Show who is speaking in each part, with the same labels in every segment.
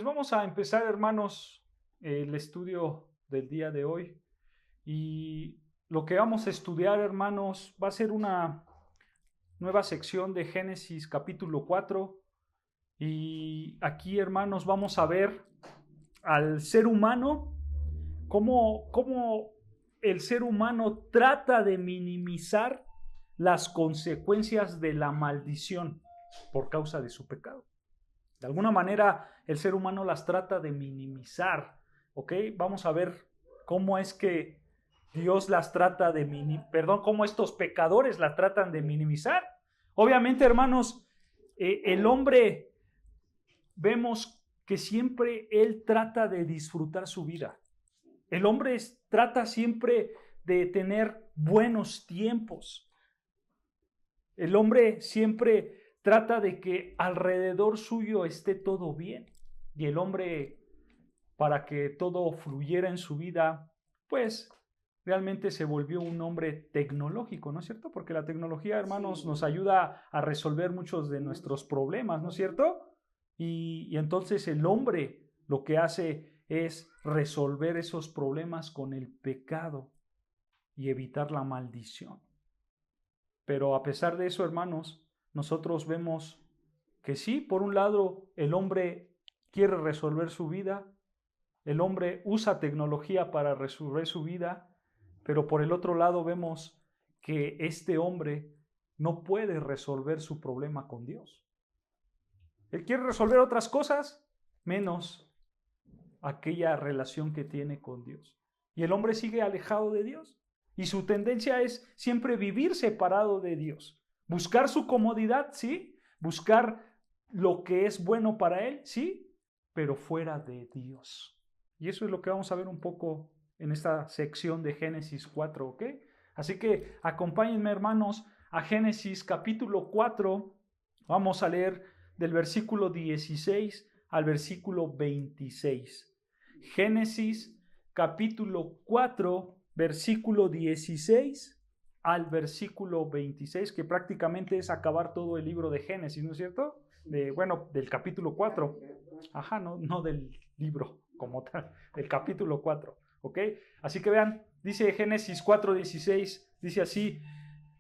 Speaker 1: vamos a empezar, hermanos, el estudio del día de hoy. Y lo que vamos a estudiar, hermanos, va a ser una nueva sección de Génesis capítulo 4. Y aquí, hermanos, vamos a ver al ser humano, cómo el ser humano trata de minimizar las consecuencias de la maldición por causa de su pecado. De alguna manera, el ser humano las trata de minimizar, ¿ok? Vamos a ver cómo es que Dios las trata de cómo estos pecadores las tratan de minimizar. Obviamente, hermanos, el hombre, vemos que siempre él trata de disfrutar su vida. El hombre trata siempre de tener buenos tiempos. El hombre siempre trata de que alrededor suyo esté todo bien. Y el hombre, para que todo fluyera en su vida, pues realmente se volvió un hombre tecnológico, ¿no es cierto? Porque la tecnología, hermanos, nos ayuda a resolver muchos de nuestros problemas, ¿no es cierto? Y entonces el hombre lo que hace es resolver esos problemas con el pecado y evitar la maldición. Pero a pesar de eso, hermanos, nosotros vemos que sí, por un lado, el hombre quiere resolver su vida, el hombre usa tecnología para resolver su vida, pero por el otro lado vemos que este hombre no puede resolver su problema con Dios. Él quiere resolver otras cosas, menos aquella relación que tiene con Dios. Y el hombre sigue alejado de Dios. Y su tendencia es siempre vivir separado de Dios. Buscar su comodidad, sí. Buscar lo que es bueno para él, sí. Pero fuera de Dios. Y eso es lo que vamos a ver un poco en esta sección de Génesis 4, ¿ok? Así que acompáñenme, hermanos, a Génesis capítulo 4. Vamos a leer del versículo 16 al versículo 26. Génesis capítulo 4, versículo 16 al versículo 26, que prácticamente es acabar todo el libro de Génesis, ¿no es cierto? Del capítulo 4. Ajá, no del libro como tal, del capítulo 4, ¿ok? Así que vean, dice Génesis 4:16, dice así: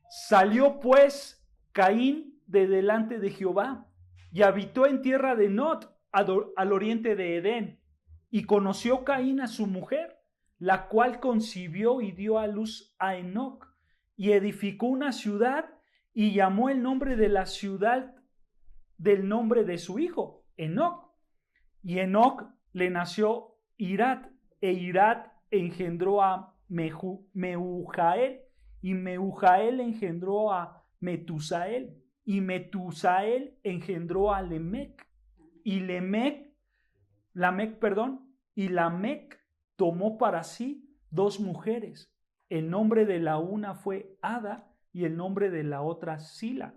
Speaker 1: salió pues Caín de delante de Jehová y habitó en tierra de Nod, al oriente de Edén. Y conoció Caín a su mujer, la cual concibió y dio a luz a Enoc, y edificó una ciudad y llamó el nombre de la ciudad del nombre de su hijo, Enoc. Y Enoc le nació Irad, e Irad engendró a Mehujael, y Mehujael engendró a Metusael, y Metusael engendró a Lamec, y Lamec tomó para sí dos mujeres. El nombre de la una fue Ada y el nombre de la otra Sila.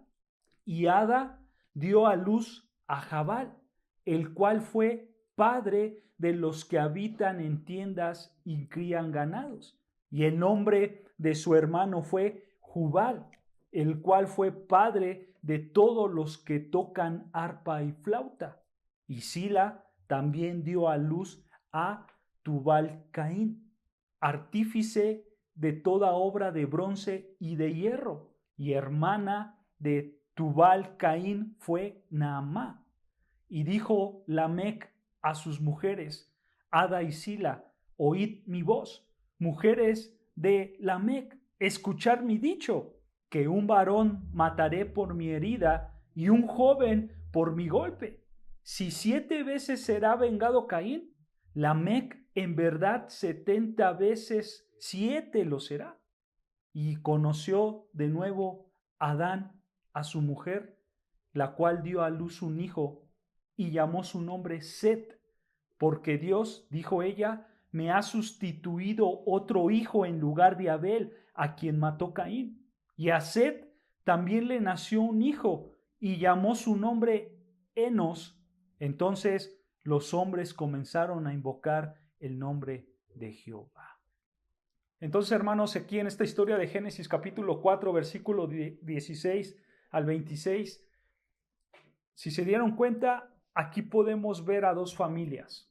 Speaker 1: Y Ada dio a luz a Jabal, el cual fue padre de los que habitan en tiendas y crían ganados. Y el nombre de su hermano fue Jubal, el cual fue padre de todos los que tocan arpa y flauta. Y Sila también dio a luz a Tubal Caín, artífice de toda obra de bronce y de hierro, y hermana de Tubal Caín fue Naamá. Y dijo Lamec a sus mujeres, Ada y Sila: oíd mi voz, mujeres de Lamec, escuchad mi dicho, que un varón mataré por mi herida y un joven por mi golpe. Si 7 veces será vengado Caín, Lamec en verdad 70 veces 7 lo será. Y conoció de nuevo Adán a su mujer, la cual dio a luz un hijo, y llamó su nombre Set, porque Dios, dijo ella, me ha sustituido otro hijo en lugar de Abel, a quien mató Caín. Y a Set también le nació un hijo, y llamó su nombre Enos. Entonces los hombres comenzaron a invocar el nombre de Jehová. Entonces, hermanos, aquí en esta historia de Génesis capítulo 4, versículo 16 al 26, si se dieron cuenta, aquí podemos ver a dos familias.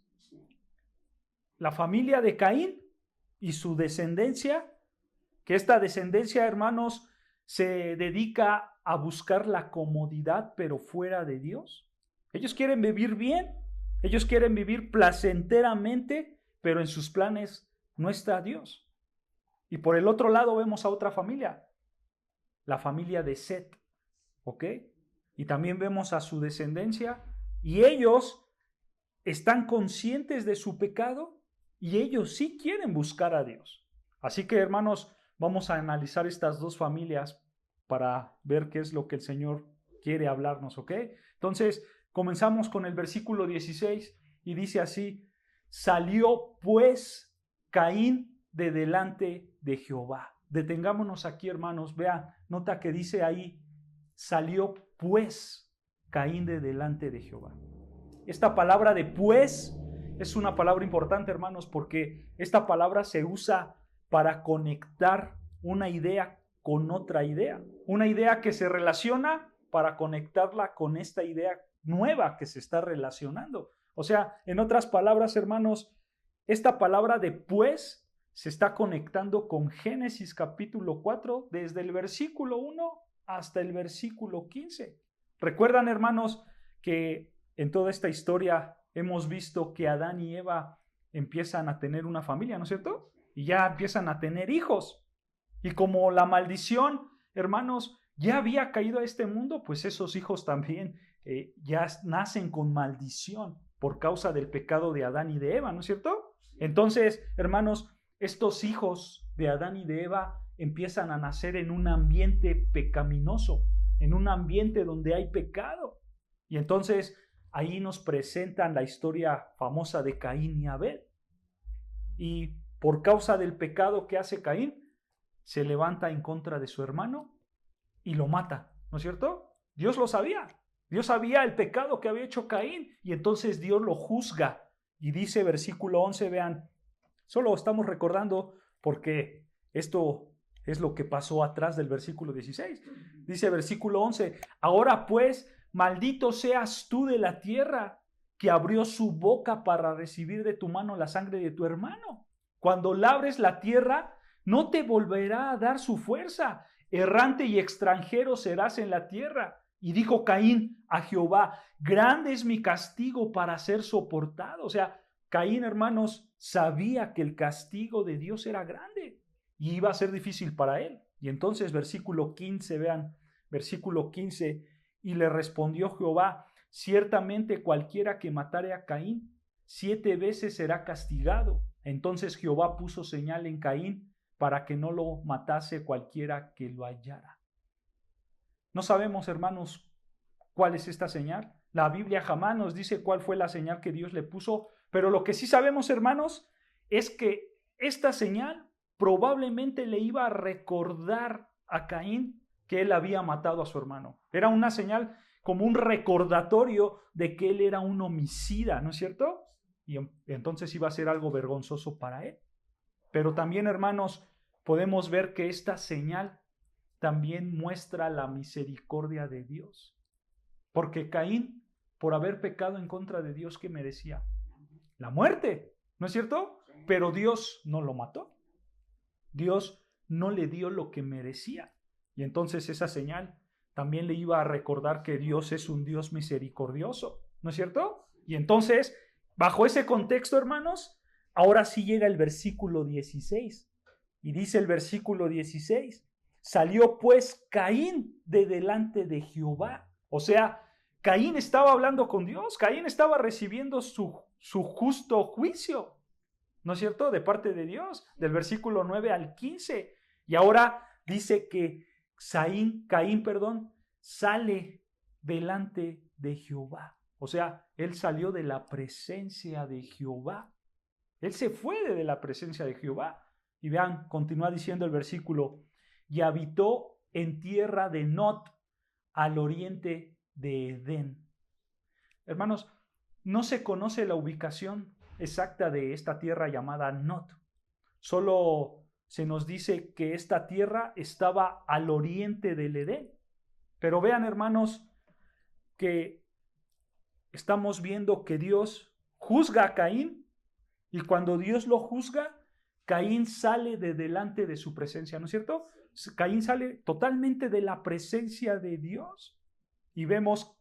Speaker 1: La familia de Caín y su descendencia, que esta descendencia, hermanos, se dedica a buscar la comodidad, pero fuera de Dios. Ellos quieren vivir bien, ellos quieren vivir placenteramente, pero en sus planes no está Dios. Y por el otro lado vemos a otra familia, la familia de Set, ¿ok? Y también vemos a su descendencia, y ellos están conscientes de su pecado, y ellos sí quieren buscar a Dios. Así que, hermanos, vamos a analizar estas dos familias para ver qué es lo que el Señor quiere hablarnos, ¿ok? Entonces, comenzamos con el versículo 16 y dice así: salió pues Caín de delante de Jehová. Detengámonos aquí, hermanos. Vea, nota que dice ahí: salió pues Caín de delante de Jehová. Esta palabra de pues es una palabra importante, hermanos, porque esta palabra se usa para conectar una idea con otra idea. Una idea que se relaciona para conectarla con esta idea nueva que se está relacionando. O sea, en otras palabras, hermanos, esta palabra de pues se está conectando con Génesis capítulo 4, desde el versículo 1 hasta el versículo 15. ¿Recuerdan, hermanos, que en toda esta historia hemos visto que Adán y Eva empiezan a tener una familia, ¿no es cierto? Y ya empiezan a tener hijos. Y como la maldición, hermanos, ya había caído a este mundo, pues esos hijos también ya nacen con maldición por causa del pecado de Adán y de Eva, ¿no es cierto? Entonces, hermanos, estos hijos de Adán y de Eva empiezan a nacer en un ambiente pecaminoso, en un ambiente donde hay pecado. Y entonces ahí nos presentan la historia famosa de Caín y Abel. Y por causa del pecado que hace Caín, se levanta en contra de su hermano y lo mata, ¿no es cierto? Dios lo sabía. Dios sabía el pecado que había hecho Caín y entonces Dios lo juzga. Y dice versículo 11, vean, solo estamos recordando porque esto es lo que pasó atrás del versículo 16. Dice versículo 11, ahora pues, maldito seas tú de la tierra que abrió su boca para recibir de tu mano la sangre de tu hermano. Cuando labres la tierra, no te volverá a dar su fuerza. Errante y extranjero serás en la tierra. Y dijo Caín a Jehová, grande es mi castigo para ser soportado. O sea, Caín, hermanos, sabía que el castigo de Dios era grande y iba a ser difícil para él. Y entonces versículo 15, vean, versículo 15, y le respondió Jehová, ciertamente cualquiera que matare a Caín, 7 veces será castigado. Entonces Jehová puso señal en Caín para que no lo matase cualquiera que lo hallara. No sabemos, hermanos, cuál es esta señal. La Biblia jamás nos dice cuál fue la señal que Dios le puso, pero lo que sí sabemos, hermanos, es que esta señal probablemente le iba a recordar a Caín que él había matado a su hermano. Era una señal como un recordatorio de que él era un homicida, ¿no es cierto? Y entonces iba a ser algo vergonzoso para él. Pero también, hermanos, podemos ver que esta señal también muestra la misericordia de Dios. Porque Caín, por haber pecado en contra de Dios, ¿qué merecía? La muerte, ¿no es cierto? Pero Dios no lo mató. Dios no le dio lo que merecía. Y entonces esa señal también le iba a recordar que Dios es un Dios misericordioso, ¿no es cierto? Y entonces, bajo ese contexto, hermanos, ahora sí llega el versículo 16. Y dice el versículo 16, salió pues Caín de delante de Jehová. O sea, Caín estaba hablando con Dios, Caín estaba recibiendo su justo juicio, ¿no es cierto? De parte de Dios, del versículo 9 al 15. Y ahora dice que Caín, sale delante de Jehová. O sea, él salió de la presencia de Jehová. Él se fue de la presencia de Jehová. Y vean, continúa diciendo el versículo, y habitó en tierra de Nod, al oriente de Edén. Hermanos, no se conoce la ubicación exacta de esta tierra llamada Nod. Solo se nos dice que esta tierra estaba al oriente del Edén. Pero vean, hermanos, que estamos viendo que Dios juzga a Caín, y cuando Dios lo juzga, Caín sale de delante de su presencia, ¿no es cierto? Caín sale totalmente de la presencia de Dios. Y vemos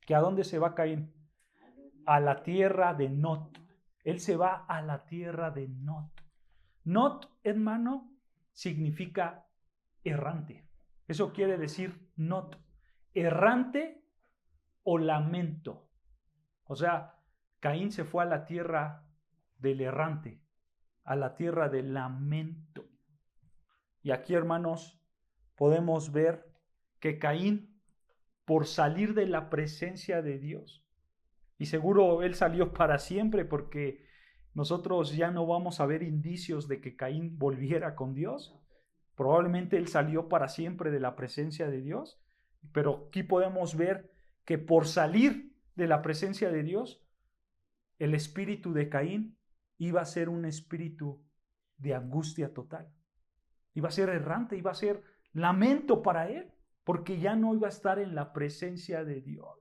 Speaker 1: que ¿a dónde se va Caín? A la tierra de Nod. Él se va a la tierra de Nod. Nod, hermano, significa errante. Eso quiere decir Nod, errante o lamento. O sea, Caín se fue a la tierra del errante, a la tierra del lamento. Y aquí, hermanos, podemos ver que Caín, por salir de la presencia de Dios, y seguro él salió para siempre, porque nosotros ya no vamos a ver indicios de que Caín volviera con Dios. Probablemente él salió para siempre de la presencia de Dios, pero aquí podemos ver que por salir de la presencia de Dios, el espíritu de Caín iba a ser un espíritu de angustia total. Iba a ser errante, iba a ser lamento para él, porque ya no iba a estar en la presencia de Dios.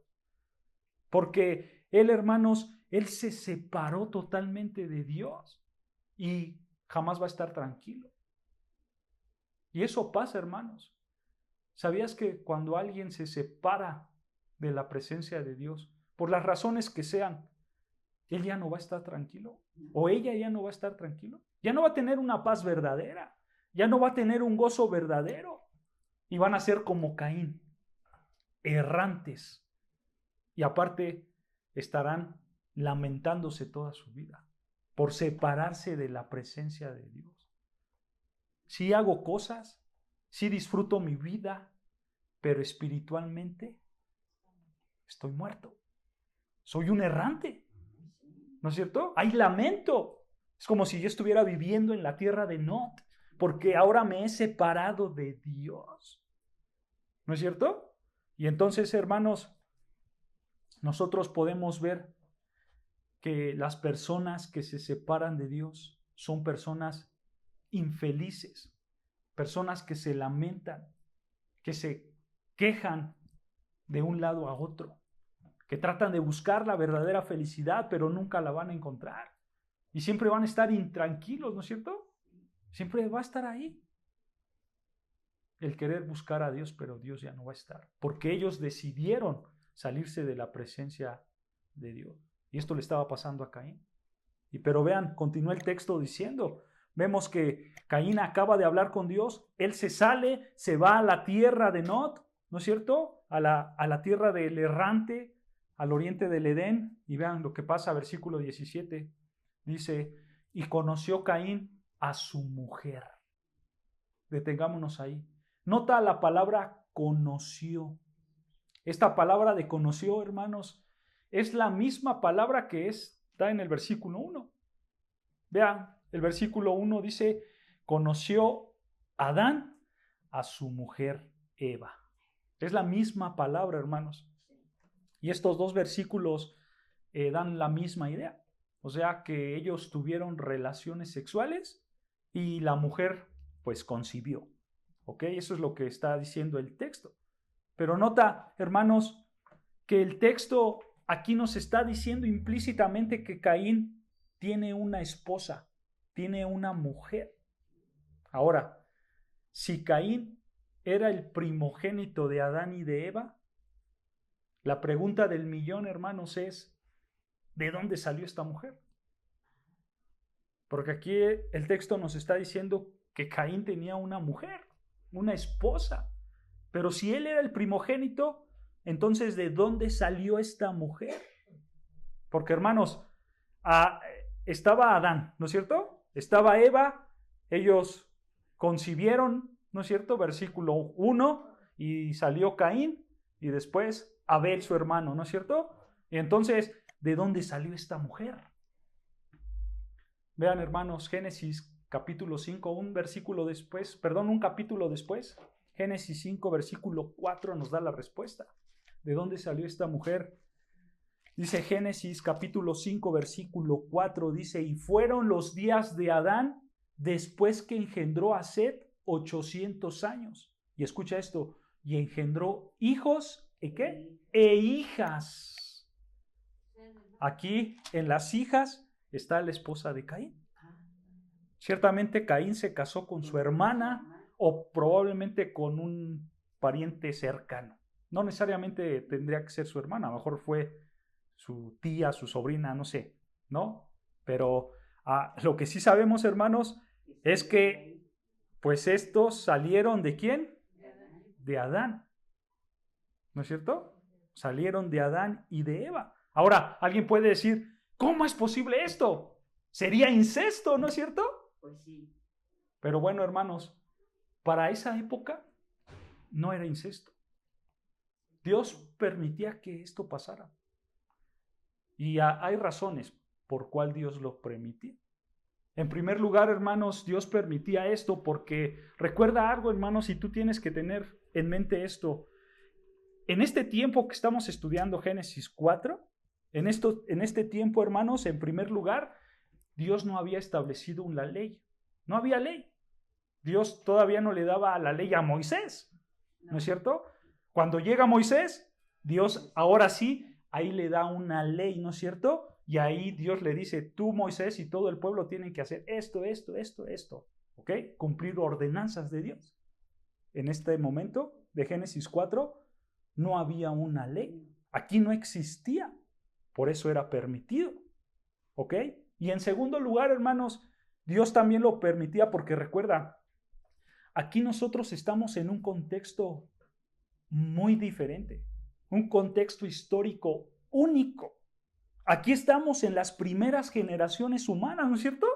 Speaker 1: Porque él, hermanos, él se separó totalmente de Dios y jamás va a estar tranquilo. Y eso pasa, hermanos. ¿Sabías que cuando alguien se separa de la presencia de Dios, por las razones que sean, él ya no va a estar tranquilo? ¿O ella ya no va a estar tranquilo? Ya no va a tener una paz verdadera. Ya no va a tener un gozo verdadero. Y van a ser como Caín, errantes. Y aparte estarán lamentándose toda su vida por separarse de la presencia de Dios. Sí hago cosas, sí disfruto mi vida, pero espiritualmente estoy muerto. Soy un errante. ¿No es cierto? Hay lamento. Es como si yo estuviera viviendo en la tierra de Nod, porque ahora me he separado de Dios. ¿No es cierto? Y entonces, hermanos, nosotros podemos ver que las personas que se separan de Dios son personas infelices, personas que se lamentan, que se quejan de un lado a otro, que tratan de buscar la verdadera felicidad, pero nunca la van a encontrar. Y siempre van a estar intranquilos, ¿no es cierto? Siempre va a estar ahí el querer buscar a Dios, pero Dios ya no va a estar, porque ellos decidieron salirse de la presencia de Dios. Y esto le estaba pasando a Caín. Pero vean, continúa el texto diciendo, vemos que Caín acaba de hablar con Dios, él se sale, se va a la tierra de Nod, ¿no es cierto? A la tierra del errante, al oriente del Edén. Y vean lo que pasa, versículo 17, dice, y conoció Caín a su mujer. Detengámonos ahí. Nota la palabra conoció. Esta palabra de conoció, hermanos, es la misma palabra que está en el versículo 1. Vean, el versículo 1 dice, conoció Adán a su mujer Eva. Es la misma palabra, hermanos. Y estos dos versículos dan la misma idea. O sea, que ellos tuvieron relaciones sexuales y la mujer, pues, concibió. ¿Ok? Eso es lo que está diciendo el texto. Pero nota, hermanos, que el texto aquí nos está diciendo implícitamente que Caín tiene una esposa, tiene una mujer. Ahora, si Caín era el primogénito de Adán y de Eva, la pregunta del millón, hermanos, es, ¿de dónde salió esta mujer? Porque aquí el texto nos está diciendo que Caín tenía una mujer, una esposa. Pero si él era el primogénito, entonces ¿de dónde salió esta mujer? Porque, hermanos, estaba Adán, ¿no es cierto? Estaba Eva, ellos concibieron, ¿no es cierto? Versículo 1, y salió Caín, y después Abel, su hermano, ¿no es cierto? Y entonces, ¿de dónde salió esta mujer? Vean, hermanos, Génesis capítulo 5, un capítulo después, Génesis 5, versículo 4 nos da la respuesta. ¿De dónde salió esta mujer? Dice Génesis capítulo 5, versículo 4, dice, y fueron los días de Adán después que engendró a Set 800 años. Y escucha esto, y engendró hijos, ¿y qué? E hijas. aquí en las hijas está la esposa de Caín. Ciertamente Caín se casó con su hermana o probablemente con un pariente cercano. No necesariamente tendría que ser su hermana, a lo mejor fue su tía, su sobrina, no sé, ¿no? Pero lo que sí sabemos, hermanos, es que pues estos salieron ¿de quién? De Adán. ¿No es cierto? Salieron de Adán y de Eva. Ahora, alguien puede decir, ¿cómo es posible esto? Sería incesto, ¿no es cierto?
Speaker 2: Pues sí.
Speaker 1: Pero bueno, hermanos, para esa época no era incesto. Dios permitía que esto pasara. Y hay razones por cuál Dios lo permitía. En primer lugar, hermanos, Dios permitía esto porque recuerda algo, hermanos, y tú tienes que tener en mente esto. En este tiempo que estamos estudiando Génesis 4, en este tiempo, hermanos, en primer lugar, Dios no había establecido una ley. No había ley. Dios todavía no le daba la ley a Moisés, ¿no es cierto? Cuando llega Moisés, Dios ahora sí, ahí le da una ley, ¿no es cierto? Y ahí Dios le dice, tú Moisés y todo el pueblo tienen que hacer esto, ¿ok? Cumplir ordenanzas de Dios. En este momento de Génesis 4 no había una ley. Aquí no existía. Por eso era permitido, ¿ok? Y en segundo lugar, hermanos, Dios también lo permitía porque recuerda, aquí nosotros estamos en un contexto muy diferente, un contexto histórico único. Aquí estamos en las primeras generaciones humanas, ¿no es cierto?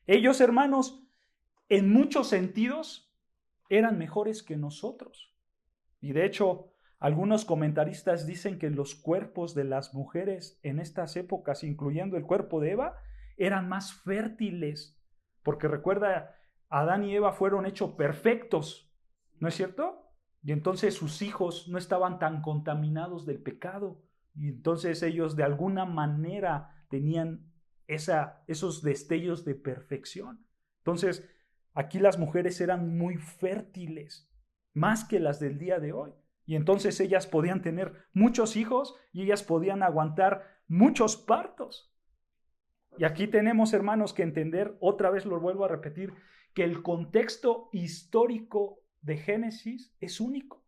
Speaker 1: Ellos, hermanos, en muchos sentidos, eran mejores que nosotros. Y de hecho, algunos comentaristas dicen que los cuerpos de las mujeres en estas épocas, incluyendo el cuerpo de Eva, eran más fértiles. Porque recuerda, Adán y Eva fueron hechos perfectos, ¿no es cierto? Y entonces sus hijos no estaban tan contaminados del pecado. Y entonces ellos de alguna manera tenían esos destellos de perfección. Entonces, aquí las mujeres eran muy fértiles, más que las del día de hoy. Y entonces ellas podían tener muchos hijos y ellas podían aguantar muchos partos. Y aquí tenemos, hermanos, que entender, otra vez lo vuelvo a repetir, que el contexto histórico de Génesis es único.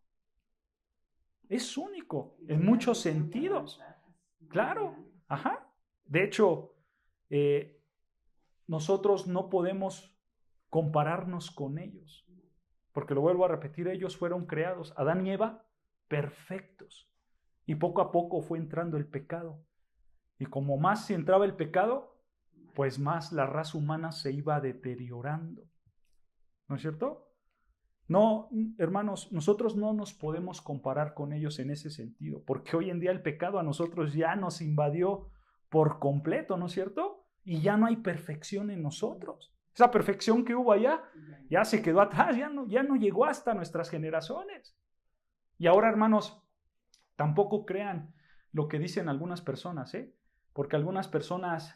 Speaker 1: Es único en muchos sentidos. Claro, ajá. De hecho, nosotros no podemos compararnos con ellos. Porque lo vuelvo a repetir, ellos fueron creados, Adán y Eva, perfectos. Y poco a poco fue entrando el pecado. Y como más entraba el pecado, pues más la raza humana se iba deteriorando. ¿No es cierto? No, hermanos, nosotros no nos podemos comparar con ellos en ese sentido, porque hoy en día el pecado a nosotros ya nos invadió por completo, ¿no es cierto? Y ya no hay perfección en nosotros. Esa perfección que hubo allá ya se quedó atrás, ya no llegó hasta nuestras generaciones. Y ahora, hermanos, tampoco crean lo que dicen algunas personas, porque algunas personas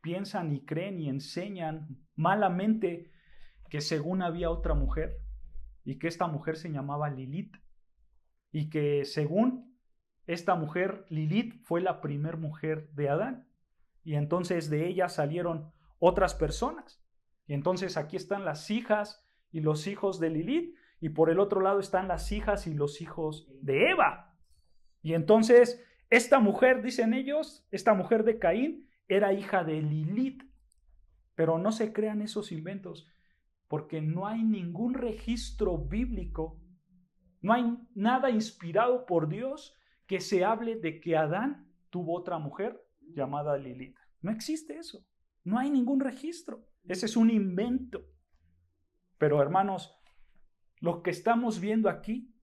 Speaker 1: piensan y creen y enseñan malamente que según había otra mujer y que esta mujer se llamaba Lilith y que según esta mujer, Lilith fue la primer mujer de Adán y entonces de ella salieron otras personas. Y entonces aquí están las hijas y los hijos de Lilith y por el otro lado están las hijas y los hijos de Eva. Y entonces esta mujer, dicen ellos, esta mujer de Caín era hija de Lilith. Pero no se crean esos inventos, porque no hay ningún registro bíblico, no hay nada inspirado por Dios que se hable de que Adán tuvo otra mujer llamada Lilith. No existe eso, no hay ningún registro, ese es un invento. Pero hermanos, lo que estamos viendo aquí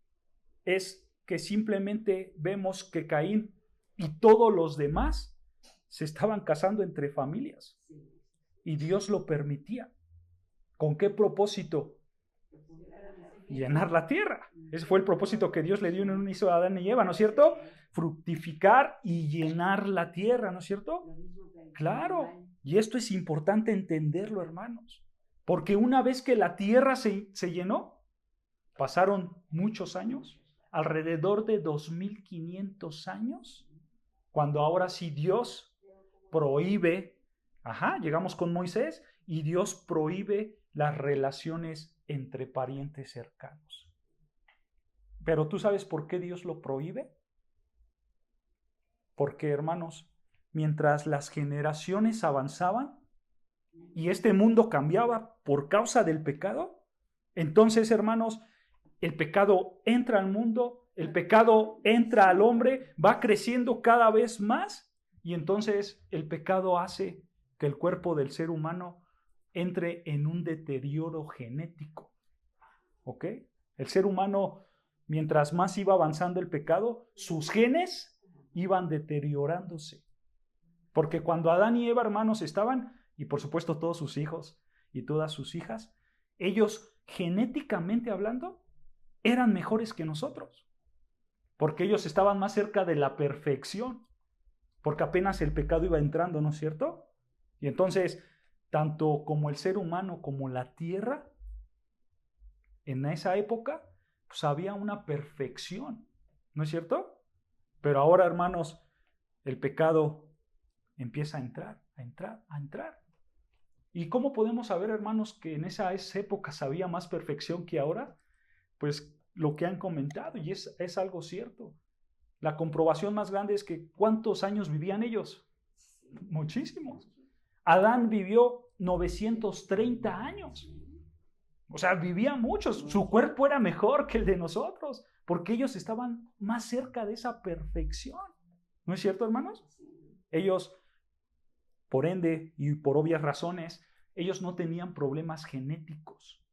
Speaker 1: es que simplemente vemos que Caín y todos los demás se estaban casando entre familias y Dios lo permitía. ¿Con qué propósito? Llenar la tierra. Ese fue el propósito que Dios le dio en un inicio a Adán y Eva, ¿no es cierto? Fructificar y llenar la tierra, ¿no es cierto? Claro, y esto es importante entenderlo, hermanos, porque una vez que la tierra se llenó, pasaron muchos años, alrededor de 2500 años, Cuando ahora sí Dios prohíbe, llegamos con Moisés y Dios prohíbe las relaciones entre parientes cercanos. Pero ¿tú sabes por qué Dios lo prohíbe? Porque, hermanos, mientras las generaciones avanzaban y este mundo cambiaba por causa del pecado, entonces, hermanos, el pecado entra al mundo, el pecado entra al hombre, va creciendo cada vez más y entonces el pecado hace que el cuerpo del ser humano entre en un deterioro genético. ¿Ok? El ser humano, mientras más iba avanzando el pecado, sus genes iban deteriorándose. Porque cuando Adán y Eva, hermanos, estaban, y por supuesto todos sus hijos y todas sus hijas, ellos genéticamente hablando, eran mejores que nosotros. Porque ellos estaban más cerca de la perfección. Porque apenas el pecado iba entrando, ¿no es cierto? Y entonces, tanto como el ser humano como la tierra, en esa época, pues había una perfección, ¿no es cierto? Pero ahora, hermanos, el pecado empieza a entrar. ¿Y cómo podemos saber, hermanos, que en esas épocas había más perfección que ahora? Pues lo que han comentado, y es algo cierto. La comprobación más grande es que ¿cuántos años vivían ellos? Muchísimos. Adán vivió 930 años. O sea, vivía muchos. Su cuerpo era mejor que el de nosotros, porque ellos estaban más cerca de esa perfección. ¿No es cierto, hermanos? Ellos, por ende, y por obvias razones, ellos no tenían problemas genéticos.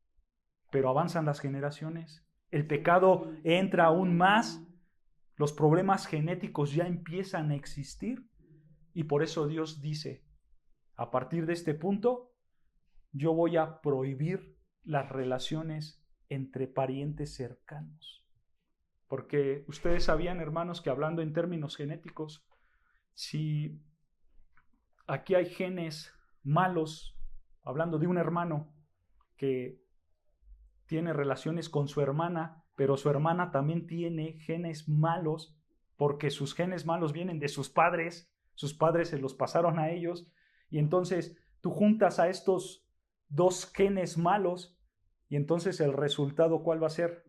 Speaker 1: Pero avanzan las generaciones, el pecado entra aún más, los problemas genéticos ya empiezan a existir y por eso Dios dice, a partir de este punto, yo voy a prohibir las relaciones entre parientes cercanos. Porque ustedes sabían, hermanos, que hablando en términos genéticos, si aquí hay genes malos, hablando de un hermano que tiene relaciones con su hermana, pero su hermana también tiene genes malos, porque sus genes malos vienen de sus padres se los pasaron a ellos, y entonces tú juntas a estos dos genes malos, y entonces el resultado, ¿cuál va a ser?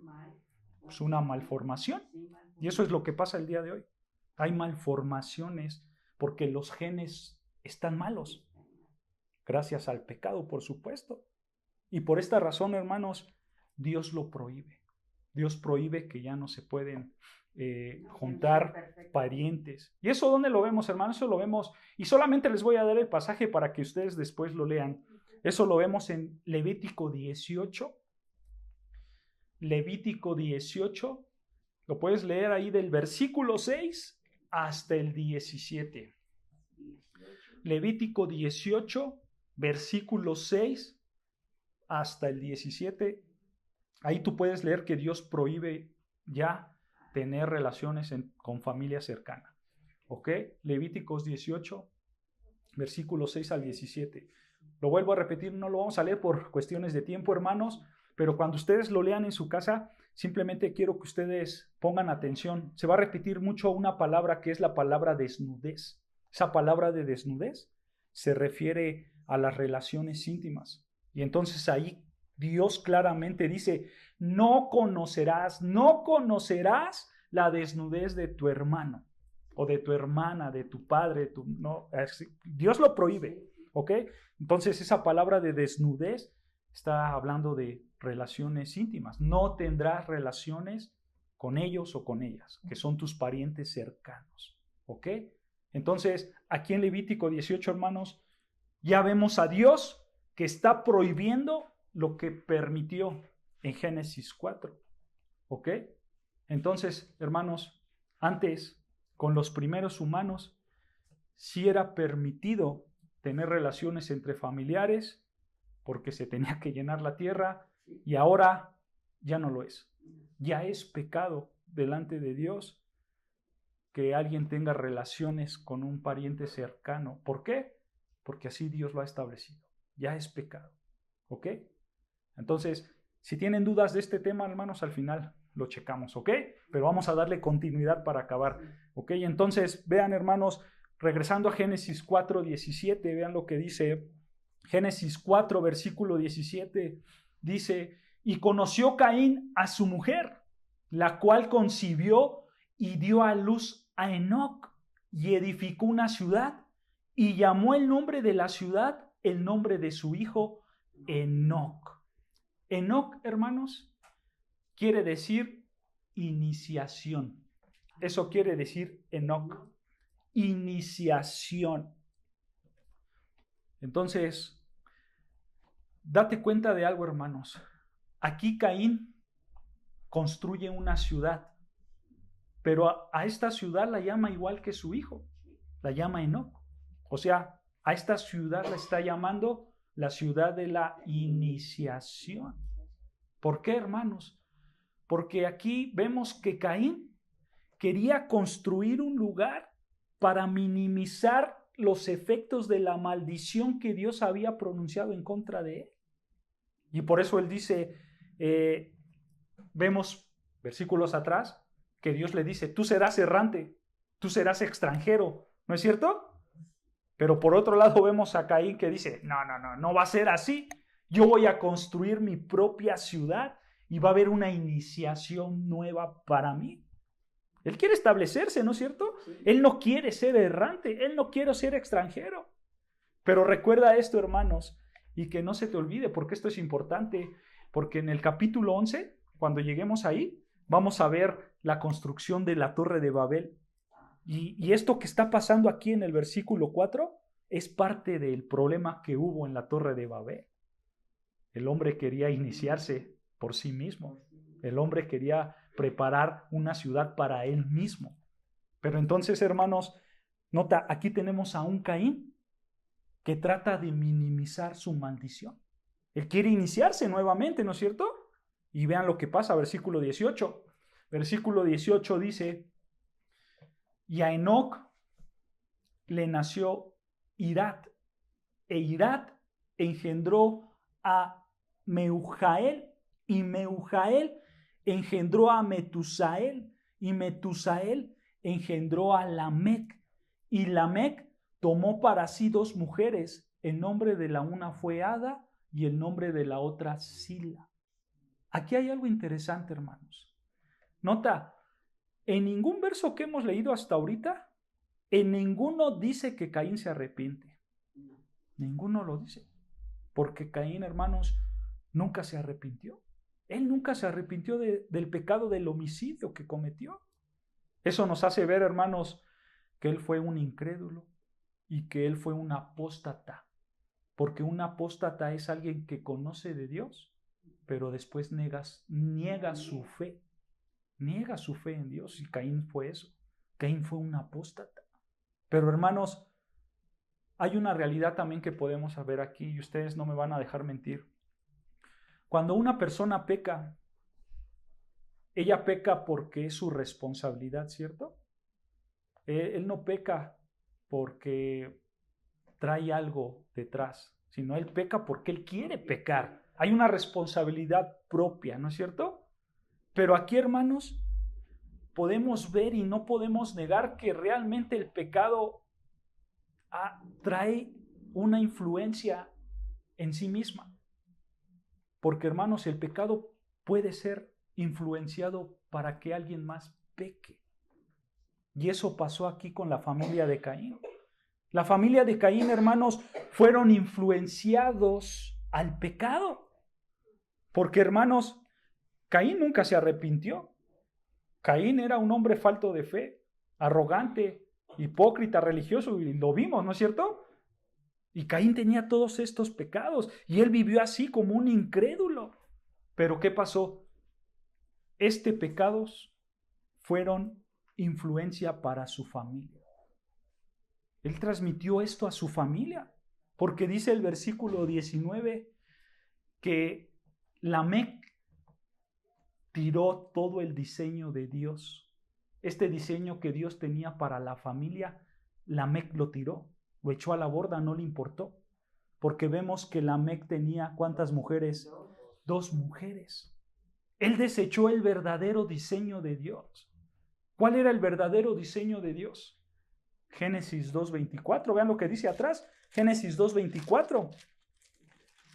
Speaker 1: Pues una malformación. Y eso es lo que pasa el día de hoy. Hay malformaciones porque los genes están malos, gracias al pecado, por supuesto. Y por esta razón, hermanos, Dios lo prohíbe. Dios prohíbe que ya no se pueden juntar parientes. ¿Y eso dónde lo vemos, hermanos? Eso lo vemos, y solamente les voy a dar el pasaje para que ustedes después lo lean. Eso lo vemos en Levítico 18. Levítico 18, lo puedes leer ahí del versículo 6 hasta el 17. Levítico 18, versículo 6 hasta el 17. Ahí tú puedes leer que Dios prohíbe ya tener relaciones con familia cercana. ¿Ok? Levíticos 18, versículos 6 al 17. Lo vuelvo a repetir, no lo vamos a leer por cuestiones de tiempo, hermanos, pero cuando ustedes lo lean en su casa, simplemente quiero que ustedes pongan atención. Se va a repetir mucho una palabra que es la palabra desnudez. Esa palabra de desnudez se refiere a las relaciones íntimas. Y entonces ahí Dios claramente dice, no conocerás la desnudez de tu hermano o de tu hermana, de tu padre, no, Dios lo prohíbe, ¿ok? Entonces esa palabra de desnudez está hablando de relaciones íntimas. No tendrás relaciones con ellos o con ellas, que son tus parientes cercanos, ¿ok? Entonces, aquí en Levítico 18, hermanos, ya vemos a Dios que está prohibiendo lo que permitió en Génesis 4, ¿ok? Entonces, hermanos, antes, con los primeros humanos, sí era permitido tener relaciones entre familiares, porque se tenía que llenar la tierra, y ahora ya no lo es. Ya es pecado delante de Dios que alguien tenga relaciones con un pariente cercano. ¿Por qué? Porque así Dios lo ha establecido. Ya es pecado. ¿Ok? Entonces, si tienen dudas de este tema, hermanos, al final lo checamos, ¿ok? Pero vamos a darle continuidad para acabar, ¿ok? Entonces, vean, hermanos, regresando a Génesis 4:17, vean lo que dice Génesis 4, versículo 17, dice, y conoció Caín a su mujer, la cual concibió y dio a luz a Enoc, y edificó una ciudad, y llamó el nombre de la ciudad el nombre de su hijo Enoc. Enoc, hermanos, quiere decir iniciación. Eso quiere decir Enoc, iniciación. Entonces, date cuenta de algo, hermanos. Aquí Caín construye una ciudad, pero a esta ciudad la llama igual que su hijo, la llama Enoc. O sea, a esta ciudad la está llamando la ciudad de la iniciación. ¿Por qué, hermanos? Porque aquí vemos que Caín quería construir un lugar para minimizar los efectos de la maldición que Dios había pronunciado en contra de él. Y por eso él dice, vemos versículos atrás, que Dios le dice, tú serás errante, tú serás extranjero, ¿no es cierto? Pero por otro lado vemos a Caín que dice, no va a ser así. Yo voy a construir mi propia ciudad y va a haber una iniciación nueva para mí. Él quiere establecerse, ¿no es cierto? Sí. Él no quiere ser errante, él no quiere ser extranjero. Pero recuerda esto, hermanos, y que no se te olvide, porque esto es importante, porque en el capítulo 11, cuando lleguemos ahí, vamos a ver la construcción de la Torre de Babel. Y esto que está pasando aquí en el versículo 4 es parte del problema que hubo en la Torre de Babel. El hombre quería iniciarse por sí mismo. El hombre quería preparar una ciudad para él mismo. Pero entonces, hermanos, nota, aquí tenemos a un Caín que trata de minimizar su maldición. Él quiere iniciarse nuevamente, ¿no es cierto? Y vean lo que pasa, versículo 18. Versículo 18 dice, y a Enoc le nació Irad, e Irad engendró a Meujael, y Meujael engendró a Metusael, y Metusael engendró a Lamec, y Lamec tomó para sí 2 mujeres, el nombre de la una fue Ada y el nombre de la otra Sila. Aquí hay algo interesante, hermanos. Nota, en ningún verso que hemos leído hasta ahorita, en ninguno dice que Caín se arrepiente. Ninguno lo dice. Porque Caín, hermanos, nunca se arrepintió. Él nunca se arrepintió del pecado del homicidio que cometió. Eso nos hace ver, hermanos, que él fue un incrédulo y que él fue un apóstata. Porque un apóstata es alguien que conoce de Dios, pero después niega su fe. Niega su fe en Dios, y Caín fue eso. Caín fue un apóstata. Pero hermanos, hay una realidad también que podemos ver aquí, y ustedes no me van a dejar mentir. Cuando una persona peca, ella peca porque es su responsabilidad, ¿cierto? Él no peca porque trae algo detrás, sino él peca porque él quiere pecar. Hay una responsabilidad propia, ¿no es cierto? Pero aquí, hermanos, podemos ver y no podemos negar que realmente el pecado trae una influencia en sí misma. Porque, hermanos, el pecado puede ser influenciado para que alguien más peque. Y eso pasó aquí con la familia de Caín. La familia de Caín, hermanos, fueron influenciados al pecado. Porque, hermanos, Caín nunca se arrepintió. Caín era un hombre falto de fe, arrogante, hipócrita, religioso, y lo vimos, ¿no es cierto? Y Caín tenía todos estos pecados, y él vivió así como un incrédulo. Pero ¿qué pasó? Pecados fueron influencia para su familia. Él transmitió esto a su familia, porque dice el versículo 19 que Lamec tiró todo el diseño de Dios. Este diseño que Dios tenía para la familia, Lamec lo tiró, lo echó a la borda, no le importó. Porque vemos que Lamec tenía, ¿cuántas mujeres? 2 mujeres. Él desechó el verdadero diseño de Dios. ¿Cuál era el verdadero diseño de Dios? Génesis 2:24, vean lo que dice atrás. Génesis 2:24.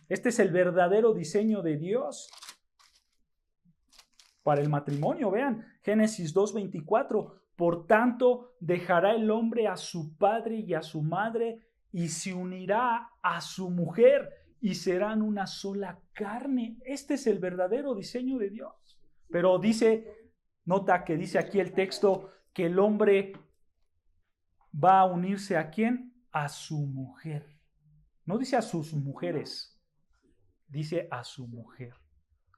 Speaker 1: Este es el verdadero diseño de Dios para el matrimonio. Vean, Génesis 2:24. Por tanto, dejará el hombre a su padre y a su madre y se unirá a su mujer y serán una sola carne. Este es el verdadero diseño de Dios. Pero dice, nota que dice aquí el texto que el hombre va a unirse ¿a quién? A su mujer. No dice a sus mujeres, dice a su mujer.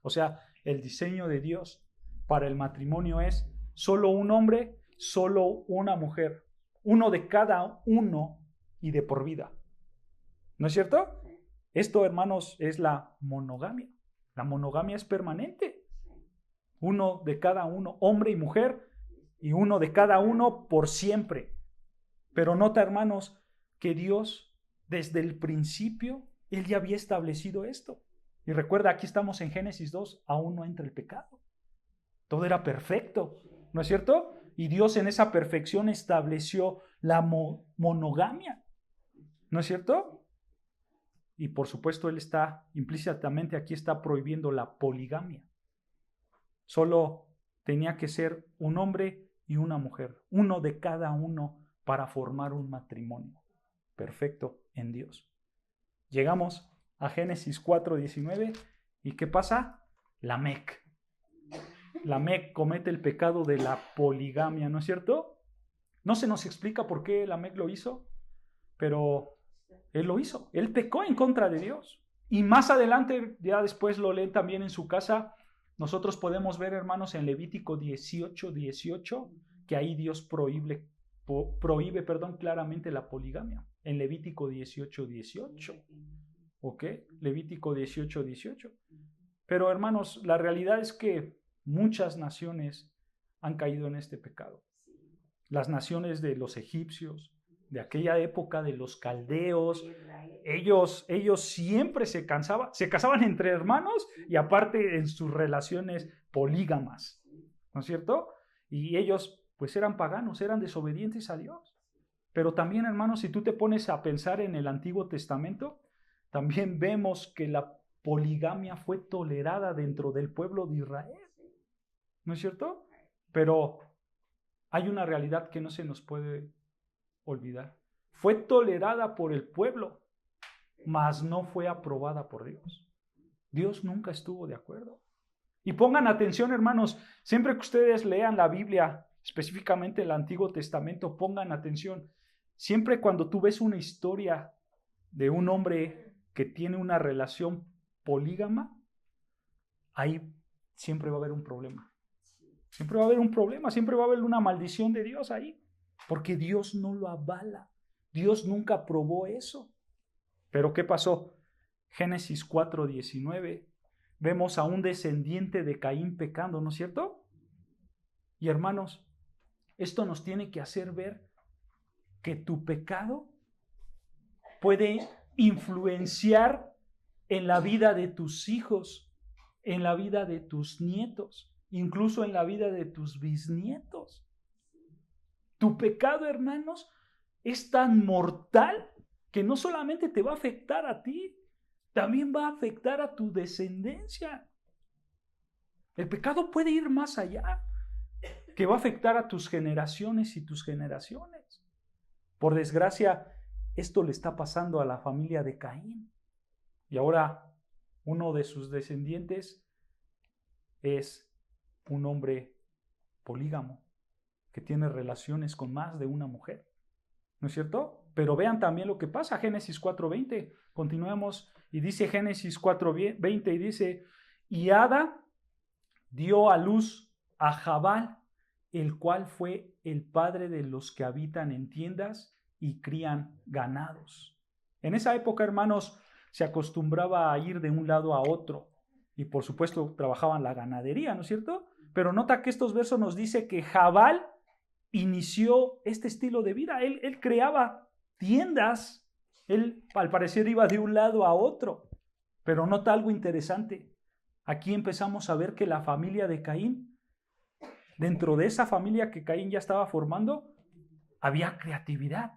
Speaker 1: O sea, el diseño de Dios para el matrimonio es solo un hombre, solo una mujer. Uno de cada uno y de por vida. ¿No es cierto? Esto, hermanos, es la monogamia. La monogamia es permanente. Uno de cada uno, hombre y mujer, y uno de cada uno por siempre. Pero nota, hermanos, que Dios, desde el principio, Él ya había establecido esto. Y recuerda, aquí estamos en Génesis 2, aún no entra el pecado. Todo era perfecto, ¿no es cierto? Y Dios en esa perfección estableció la monogamia, ¿no es cierto? Y por supuesto, Él está, implícitamente aquí está prohibiendo la poligamia. Solo tenía que ser un hombre y una mujer, uno de cada uno para formar un matrimonio perfecto en Dios. Llegamos a Génesis 4:19 y ¿qué pasa? Lamec comete el pecado de la poligamia, ¿no es cierto? No se nos explica por qué Lamec lo hizo, pero él lo hizo. Él pecó en contra de Dios. Y más adelante, ya después lo leen también en su casa, nosotros podemos ver, hermanos, en Levítico 18:18, que ahí Dios prohíbe, claramente la poligamia. En Levítico 18:18. ¿Ok? Levítico 18:18. Pero, hermanos, la realidad es que muchas naciones han caído en este pecado. Las naciones de los egipcios, de aquella época de los caldeos, ellos siempre se casaban entre hermanos y aparte en sus relaciones polígamas, ¿no es cierto? Y ellos pues eran paganos, eran desobedientes a Dios. Pero también, hermanos, si tú te pones a pensar en el Antiguo Testamento, también vemos que la poligamia fue tolerada dentro del pueblo de Israel, ¿no es cierto? Pero hay una realidad que no se nos puede olvidar. Fue tolerada por el pueblo, mas no fue aprobada por Dios. Dios nunca estuvo de acuerdo. Y pongan atención, hermanos, siempre que ustedes lean la Biblia, específicamente el Antiguo Testamento, pongan atención. Siempre cuando tú ves una historia de un hombre que tiene una relación polígama, ahí siempre va a haber un problema. Siempre va a haber un problema, siempre va a haber una maldición de Dios ahí, porque Dios no lo avala. Dios nunca aprobó eso. Pero ¿qué pasó? Génesis 4:19, vemos a un descendiente de Caín pecando, ¿no es cierto? Y hermanos, esto nos tiene que hacer ver que tu pecado puede influenciar en la vida de tus hijos, en la vida de tus nietos, incluso en la vida de tus bisnietos. Tu pecado, hermanos, es tan mortal que no solamente te va a afectar a ti, también va a afectar a tu descendencia. El pecado puede ir más allá, que va a afectar a tus generaciones y tus generaciones. Por desgracia, esto le está pasando a la familia de Caín. Y ahora uno de sus descendientes es un hombre polígamo que tiene relaciones con más de una mujer. ¿No es cierto? Pero vean también lo que pasa, Génesis 4:20. Continuemos y dice Génesis 4:20 y dice, y Ada dio a luz a Jabal, el cual fue el padre de los que habitan en tiendas y crían ganados. En esa época, hermanos, se acostumbraba a ir de un lado a otro y por supuesto trabajaban la ganadería, ¿no es cierto? Pero nota que estos versos nos dice que Jabal inició este estilo de vida. Él creaba tiendas, él al parecer iba de un lado a otro, pero nota algo interesante. aquí empezamos a ver que la familia de Caín, dentro de esa familia que Caín ya estaba formando, había creatividad,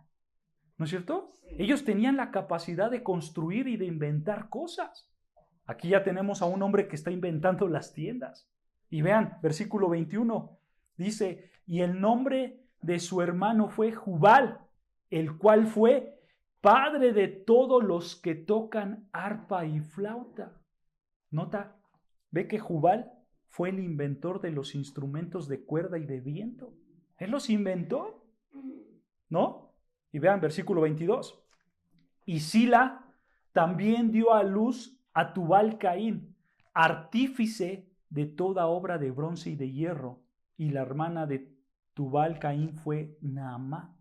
Speaker 1: ¿no es cierto? Ellos tenían la capacidad de construir y de inventar cosas. Aquí ya tenemos a un hombre que está inventando las tiendas. Y vean, versículo 21, dice, y el nombre de su hermano fue Jubal, el cual fue padre de todos los que tocan arpa y flauta. Nota, ve que Jubal fue el inventor de los instrumentos de cuerda y de viento. Él los inventó, ¿no? Y vean, versículo 22. Y Sila también dio a luz a Tubal Caín, artífice de toda obra de bronce y de hierro, y la hermana de Tubal Caín fue Naamá.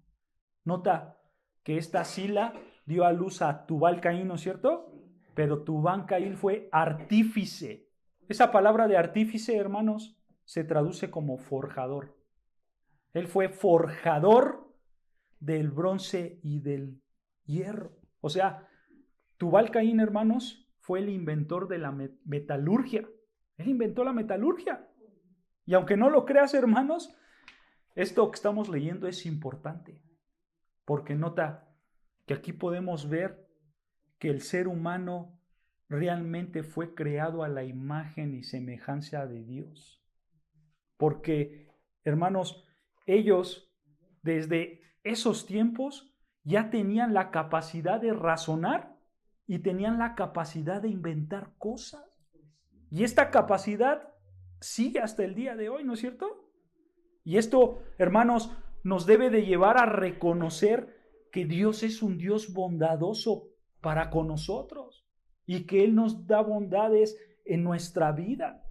Speaker 1: Nota que esta Sila dio a luz a Tubal Caín, ¿no es cierto? Pero Tubal Caín fue artífice. Esa palabra de artífice, hermanos, se traduce como forjador. Él fue forjador del bronce y del hierro. O sea, Tubal Caín, hermanos, fue el inventor de la metalurgia. Él inventó la metalurgia. Y aunque no lo creas, hermanos, esto que estamos leyendo es importante. Porque nota que aquí podemos ver que el ser humano realmente fue creado a la imagen y semejanza de Dios. Porque, hermanos, ellos desde esos tiempos ya tenían la capacidad de razonar y tenían la capacidad de inventar cosas. Y esta capacidad sigue hasta el día de hoy, ¿no es cierto? Y esto, hermanos, nos debe de llevar a reconocer que Dios es un Dios bondadoso para con nosotros y que Él nos da bondades en nuestra vida.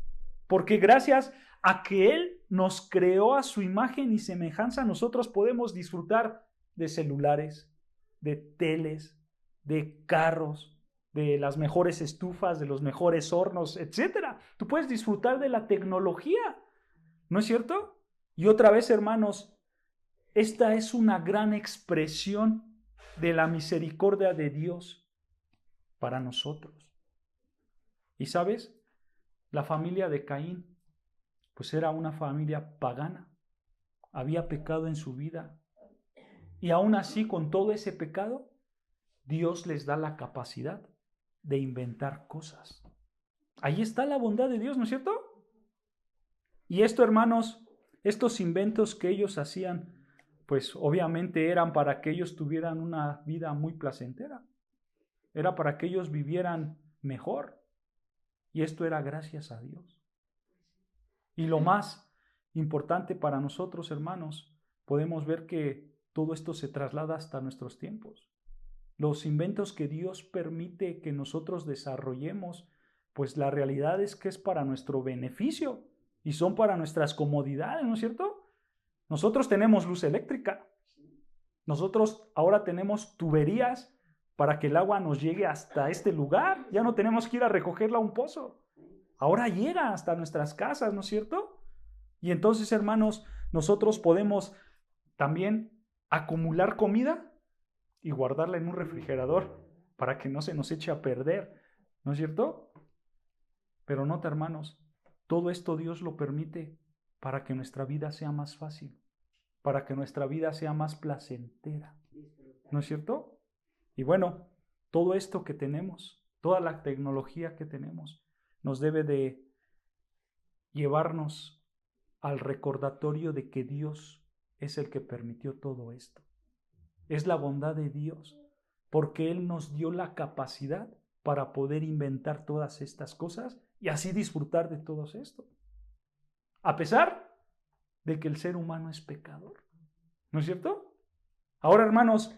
Speaker 1: Porque gracias a que Él nos creó a su imagen y semejanza, nosotros podemos disfrutar de celulares, de teles, de carros, de las mejores estufas, de los mejores hornos, etc. Tú puedes disfrutar de la tecnología, ¿no es cierto? Y otra vez, hermanos, esta es una gran expresión de la misericordia de Dios para nosotros. Y sabes, la familia de Caín, pues era una familia pagana, había pecado en su vida. Y aún así, con todo ese pecado, Dios les da la capacidad de inventar cosas. Ahí está la bondad de Dios, ¿no es cierto? Y esto, hermanos, estos inventos que ellos hacían, pues obviamente eran para que ellos tuvieran una vida muy placentera. Era para que ellos vivieran mejor. Y esto era gracias a Dios. Y lo más importante para nosotros, hermanos, podemos ver que todo esto se traslada hasta nuestros tiempos. Los inventos que Dios permite que nosotros desarrollemos, pues la realidad es que es para nuestro beneficio y son para nuestras comodidades, ¿no es cierto? Nosotros tenemos luz eléctrica. Nosotros ahora tenemos tuberías para que el agua nos llegue hasta este lugar. Ya no tenemos que ir a recogerla a un pozo. Ahora llega hasta nuestras casas, ¿no es cierto? Y entonces, hermanos, nosotros podemos también acumular comida y guardarla en un refrigerador para que no se nos eche a perder, ¿no es cierto? Pero nota, hermanos, todo esto Dios lo permite para que nuestra vida sea más fácil, para que nuestra vida sea más placentera, ¿no es cierto? Y bueno, todo esto que tenemos, toda la tecnología que tenemos, nos debe de llevarnos al recordatorio de que Dios es el que permitió todo esto. Es la bondad de Dios, porque Él nos dio la capacidad para poder inventar todas estas cosas y así disfrutar de todo esto. A pesar de que el ser humano es pecador. ¿No es cierto? Ahora, hermanos,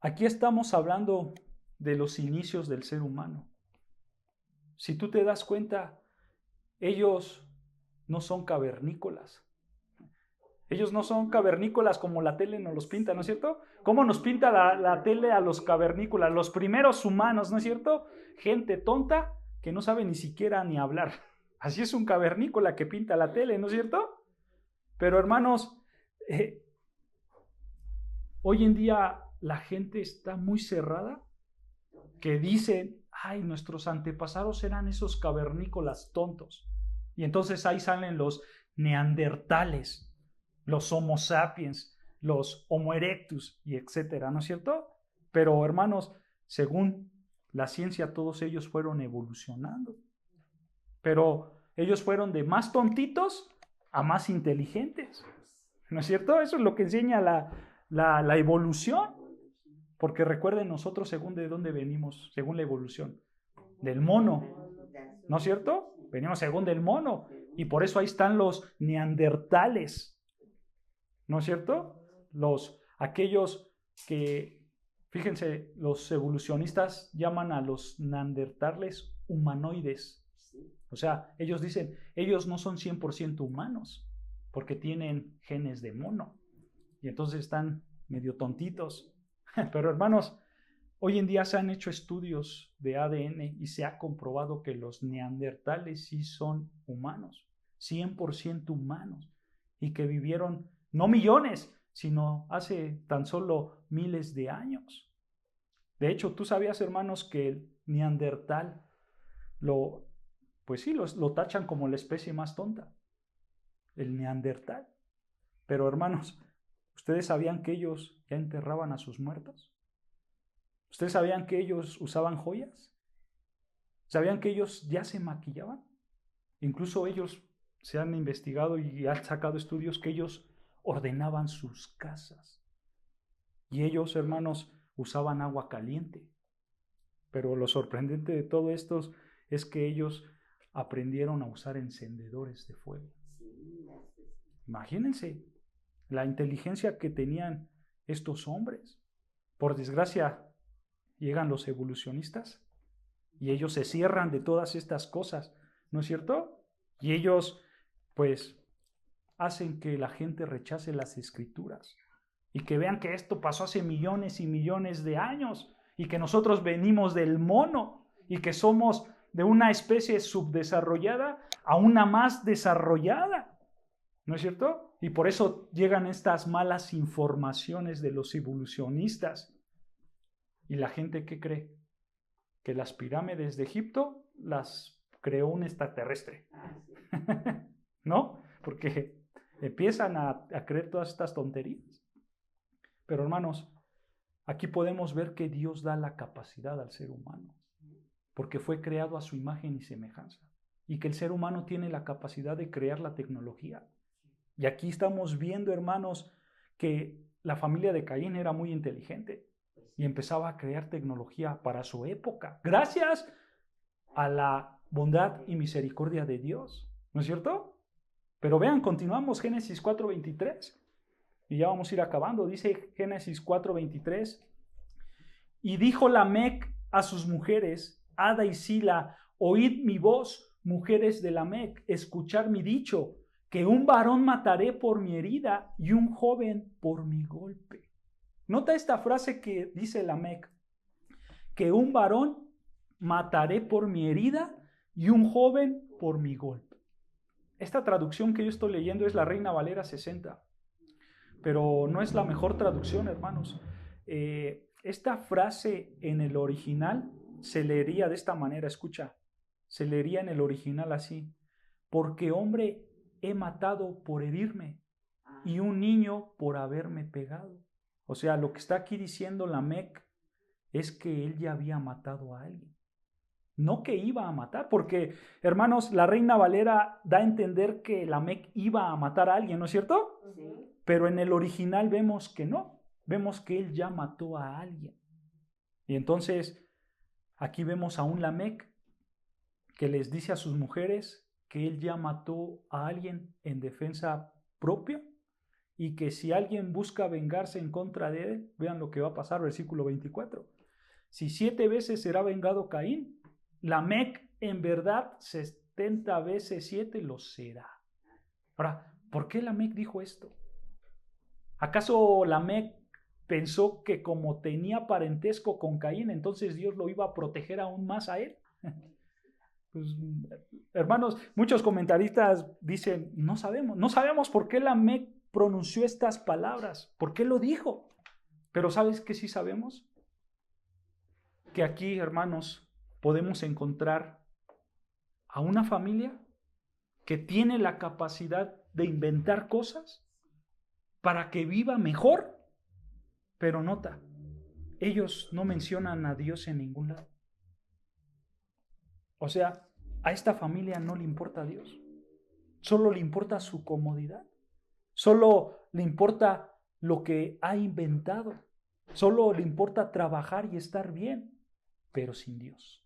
Speaker 1: aquí estamos hablando de los inicios del ser humano. Si tú te das cuenta, ellos no son cavernícolas. Ellos no son cavernícolas como la tele nos los pinta, ¿no es cierto? ¿Cómo nos pinta la tele a los cavernícolas? Los primeros humanos, ¿no es cierto? Gente tonta que no sabe ni siquiera ni hablar. Así es un cavernícola que pinta la tele, ¿no es cierto? Pero hermanos, hoy en día la gente está muy cerrada, que dicen, ay, nuestros antepasados eran esos cavernícolas tontos. Y entonces ahí salen los neandertales, los Homo sapiens, los Homo erectus y etcétera, ¿no es cierto? Pero hermanos, según la ciencia, todos ellos fueron evolucionando. Pero ellos fueron de más tontitos a más inteligentes, ¿no es cierto? Eso es lo que enseña la evolución. Porque recuerden nosotros según de dónde venimos, según la evolución, del mono, ¿no es cierto? Venimos según del mono. Y por eso ahí están los neandertales, ¿no es cierto? Aquellos que, fíjense, los evolucionistas llaman a los neandertales humanoides. O sea, ellos dicen, ellos no son 100% humanos, porque tienen genes de mono. Y entonces están medio tontitos. Pero hermanos, hoy en día se han hecho estudios de ADN y se ha comprobado que los neandertales sí son humanos, 100% humanos, y que vivieron no millones, sino hace tan solo miles de años. De hecho, ¿tú sabías, hermanos, que el neandertal pues sí, lo tachan como la especie más tonta, el neandertal? Pero hermanos, ¿ustedes sabían que ellos ya enterraban a sus muertos? ¿Ustedes sabían que ellos usaban joyas? ¿Sabían que ellos ya se maquillaban? Incluso ellos se han investigado y han sacado estudios que ellos ordenaban sus casas. Y ellos, hermanos, usaban agua caliente. Pero lo sorprendente de todo esto es que ellos aprendieron a usar encendedores de fuego. Imagínense la inteligencia que tenían estos hombres. Por desgracia, llegan los evolucionistas y ellos se cierran de todas estas cosas, ¿no es cierto? Y ellos, pues, hacen que la gente rechace las escrituras y que vean que esto pasó hace millones y millones de años y que nosotros venimos del mono y que somos de una especie subdesarrollada a una más desarrollada, ¿no es cierto? Y por eso llegan estas malas informaciones de los evolucionistas. ¿Y la gente qué cree? Que las pirámides de Egipto las creó un extraterrestre. ¿No? Porque empiezan a creer todas estas tonterías. Pero hermanos, aquí podemos ver que Dios da la capacidad al ser humano, porque fue creado a su imagen y semejanza, y que el ser humano tiene la capacidad de crear la tecnología. Y aquí estamos viendo, hermanos, que la familia de Caín era muy inteligente y empezaba a crear tecnología para su época, gracias a la bondad y misericordia de Dios, ¿no es cierto? Pero vean, continuamos Génesis 4:23 y ya vamos a ir acabando. Dice Génesis 4:23: y dijo Lamec a sus mujeres, Ada y Sila, oíd mi voz, mujeres de Lamec, escuchad mi dicho, que un varón mataré por mi herida y un joven por mi golpe. Nota esta frase que dice Lamec, que un varón mataré por mi herida y un joven por mi golpe. Esta traducción que yo estoy leyendo es la Reina Valera 60, pero no es la mejor traducción, hermanos. Esta frase en el original se leería de esta manera, escucha, se leería en el original así: porque hombre he matado por herirme y un niño por haberme pegado. O sea, lo que está aquí diciendo Lamec es que él ya había matado a alguien. No que iba a matar, porque, hermanos, la Reina Valera da a entender que Lamec iba a matar a alguien, ¿no es cierto? Sí. Pero en el original vemos que no, vemos que él ya mató a alguien. Y entonces, aquí vemos a un Lamec que les dice a sus mujeres que él ya mató a alguien en defensa propia y que si alguien busca vengarse en contra de él, vean lo que va a pasar, versículo 24. Si 7 veces será vengado Caín, Lamec en verdad 70 veces 7 lo será. Ahora, ¿por qué Lamec dijo esto? ¿Acaso Lamec pensó que como tenía parentesco con Caín, entonces Dios lo iba a proteger aún más a él? Pues, hermanos, muchos comentaristas dicen, no sabemos por qué Lamec pronunció estas palabras, por qué lo dijo. Pero ¿sabes qué sí sabemos? Que aquí, hermanos, podemos encontrar a una familia que tiene la capacidad de inventar cosas para que viva mejor, pero nota, ellos no mencionan a Dios en ningún lado. O sea, a esta familia no le importa a Dios, solo le importa su comodidad, solo le importa lo que ha inventado, solo le importa trabajar y estar bien, pero sin Dios.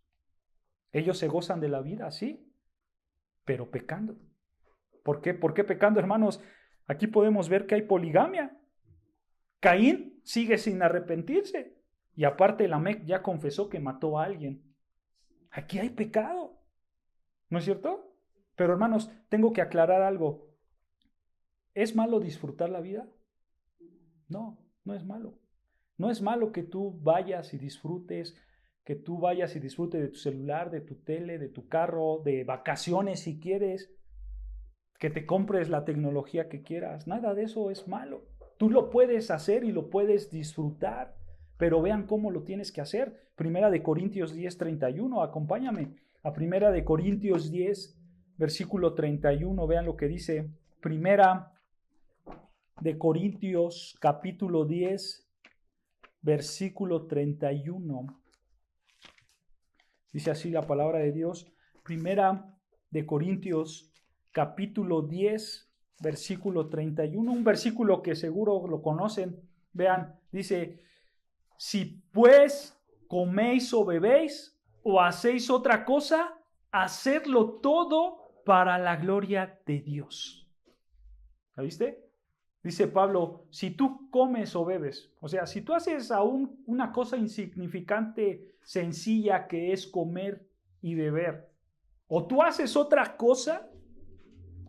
Speaker 1: Ellos se gozan de la vida, sí, pero pecando. ¿Por qué? ¿Por qué pecando, hermanos? Aquí podemos ver que hay poligamia. Caín sigue sin arrepentirse. Y aparte Lamec ya confesó que mató a alguien. Aquí hay pecado. ¿No es cierto? Pero hermanos, tengo que aclarar algo. ¿Es malo disfrutar la vida? No, no es malo. No es malo que tú vayas y disfrutes, que tú vayas y disfrutes de tu celular, de tu tele, de tu carro, de vacaciones si quieres, que te compres la tecnología que quieras. Nada de eso es malo. Tú lo puedes hacer y lo puedes disfrutar, pero vean cómo lo tienes que hacer. Primera de Corintios 10:31, acompáñame a Primera de Corintios 10, versículo 31, vean lo que dice. Primera de Corintios capítulo 10, versículo 31. Dice así la palabra de Dios. Primera de Corintios capítulo 10, versículo 31. Un versículo que seguro lo conocen. Vean, dice, si pues coméis o bebéis o hacéis otra cosa, hacedlo todo para la gloria de Dios. ¿La viste? Dice Pablo, si tú comes o bebes, o sea, si tú haces aún una cosa insignificante, sencilla que es comer y beber, o tú haces otra cosa,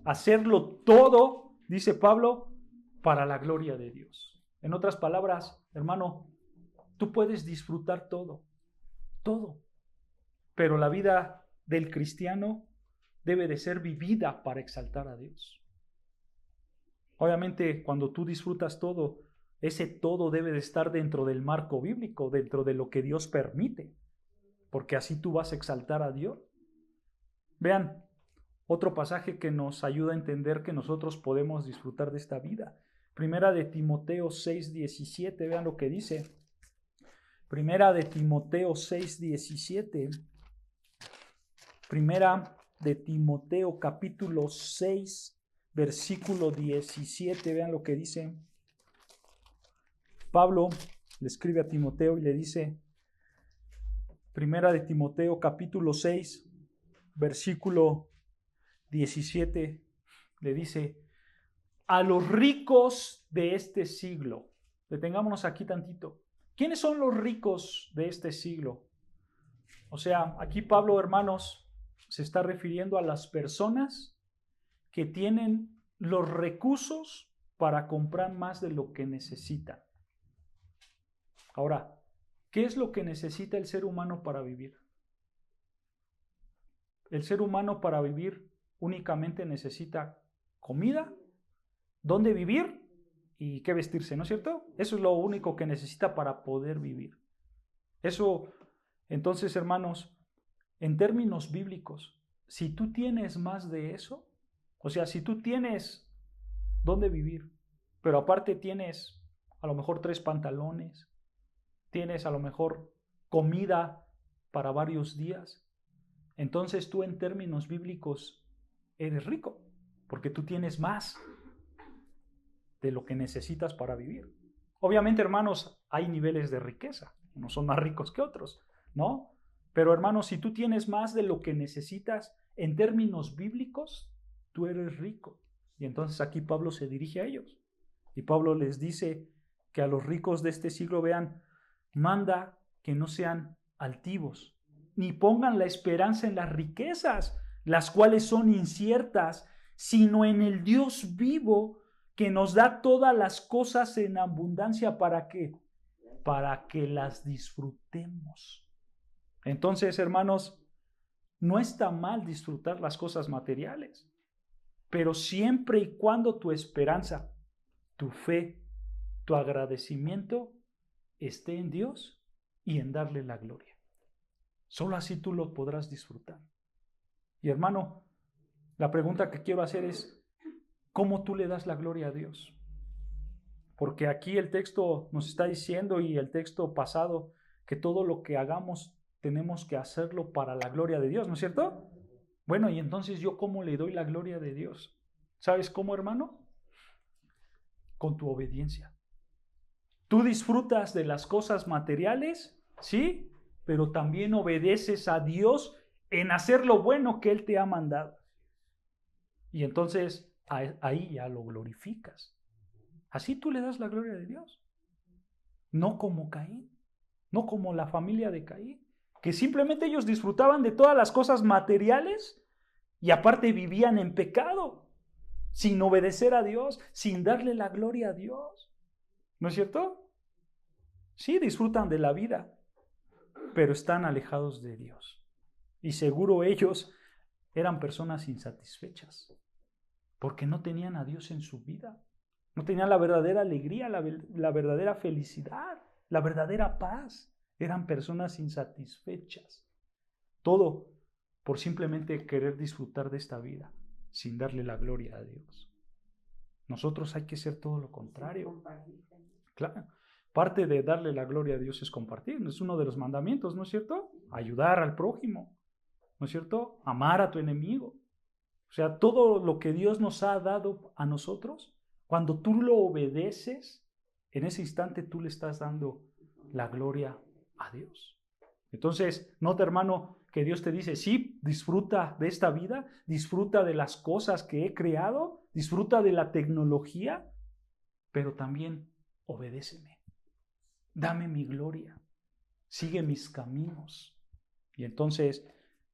Speaker 1: hacerlo todo, dice Pablo, para la gloria de Dios. En otras palabras, hermano, tú puedes disfrutar todo, pero la vida del cristiano debe de ser vivida para exaltar a Dios. Obviamente, cuando tú disfrutas todo, ese todo debe de estar dentro del marco bíblico, dentro de lo que Dios permite, porque así tú vas a exaltar a Dios. Vean, otro pasaje que nos ayuda a entender que nosotros podemos disfrutar de esta vida. Primera de Timoteo 6:17, vean lo que dice. Primera de Timoteo 6:17. Primera de Timoteo capítulo 6, versículo 17, vean lo que dice. Pablo le escribe a Timoteo y le dice, Primera de Timoteo capítulo 6, versículo 17, le dice, a los ricos de este siglo. Detengámonos aquí tantito. ¿Quiénes son los ricos de este siglo? O sea, aquí Pablo, hermanos, se está refiriendo a las personas que tienen los recursos para comprar más de lo que necesitan. Ahora, ¿qué es lo que necesita el ser humano para vivir? El ser humano para vivir únicamente necesita comida, dónde vivir y qué vestirse, ¿no es cierto? Eso es lo único que necesita para poder vivir. Eso, entonces, hermanos, en términos bíblicos, si tú tienes más de eso, o sea, si tú tienes dónde vivir, pero aparte tienes a lo mejor 3 pantalones, tienes a lo mejor comida para varios días, entonces tú en términos bíblicos eres rico, porque tú tienes más de lo que necesitas para vivir. Obviamente, hermanos, hay niveles de riqueza, unos son más ricos que otros, ¿no? Pero hermanos, si tú tienes más de lo que necesitas en términos bíblicos, tú eres rico. Y entonces aquí Pablo se dirige a ellos. Y Pablo les dice que a los ricos de este siglo, vean, manda que no sean altivos, ni pongan la esperanza en las riquezas, las cuales son inciertas, sino en el Dios vivo que nos da todas las cosas en abundancia para que las disfrutemos. Entonces, hermanos, no está mal disfrutar las cosas materiales, pero siempre y cuando tu esperanza, tu fe, tu agradecimiento esté en Dios y en darle la gloria. Solo así tú lo podrás disfrutar. Y hermano, la pregunta que quiero hacer es, ¿cómo tú le das la gloria a Dios? Porque aquí el texto nos está diciendo, y el texto pasado, que todo lo que hagamos tenemos que hacerlo para la gloria de Dios, ¿no es cierto? Bueno, y entonces ¿yo cómo le doy la gloria de Dios? ¿Sabes cómo, hermano? Con tu obediencia. Tú disfrutas de las cosas materiales, ¿sí? Pero también obedeces a Dios en hacer lo bueno que Él te ha mandado. Y entonces ahí ya lo glorificas. Así tú le das la gloria de Dios. No como Caín, no como la familia de Caín, que simplemente ellos disfrutaban de todas las cosas materiales y aparte vivían en pecado, sin obedecer a Dios, sin darle la gloria a Dios. ¿No es cierto? Sí, disfrutan de la vida, pero están alejados de Dios. Y seguro ellos eran personas insatisfechas, porque no tenían a Dios en su vida. No tenían la verdadera alegría, la verdadera felicidad, la verdadera paz. Eran personas insatisfechas. Todo por simplemente querer disfrutar de esta vida, sin darle la gloria a Dios. Nosotros hay que ser todo lo contrario. Claro. Parte de darle la gloria a Dios es compartir. Es uno de los mandamientos, ¿no es cierto? Ayudar al prójimo, ¿no es cierto? Amar a tu enemigo. O sea, todo lo que Dios nos ha dado a nosotros, cuando tú lo obedeces, en ese instante tú le estás dando la gloria a Dios. Entonces, nota, hermano, que Dios te dice, sí, disfruta de esta vida, disfruta de las cosas que he creado, disfruta de la tecnología, pero también obedéceme. Dame mi gloria, sigue mis caminos. Y entonces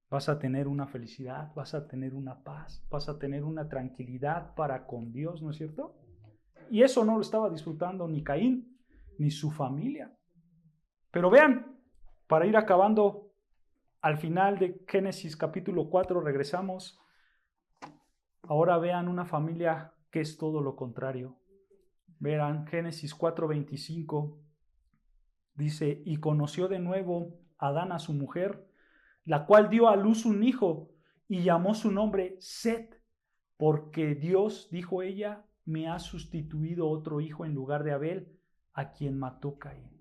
Speaker 1: vas a tener una felicidad, vas a tener una paz, vas a tener una tranquilidad para con Dios, ¿no es cierto? Y eso no lo estaba disfrutando ni Caín, ni su familia. Pero vean, para ir acabando, al final de Génesis capítulo 4 regresamos. Ahora vean una familia que es todo lo contrario. Verán, Génesis 4:25 dice, y conoció de nuevo Adán a su mujer, la cual dio a luz un hijo y llamó su nombre Set, porque Dios, dijo ella, me ha sustituido otro hijo en lugar de Abel, a quien mató Caín.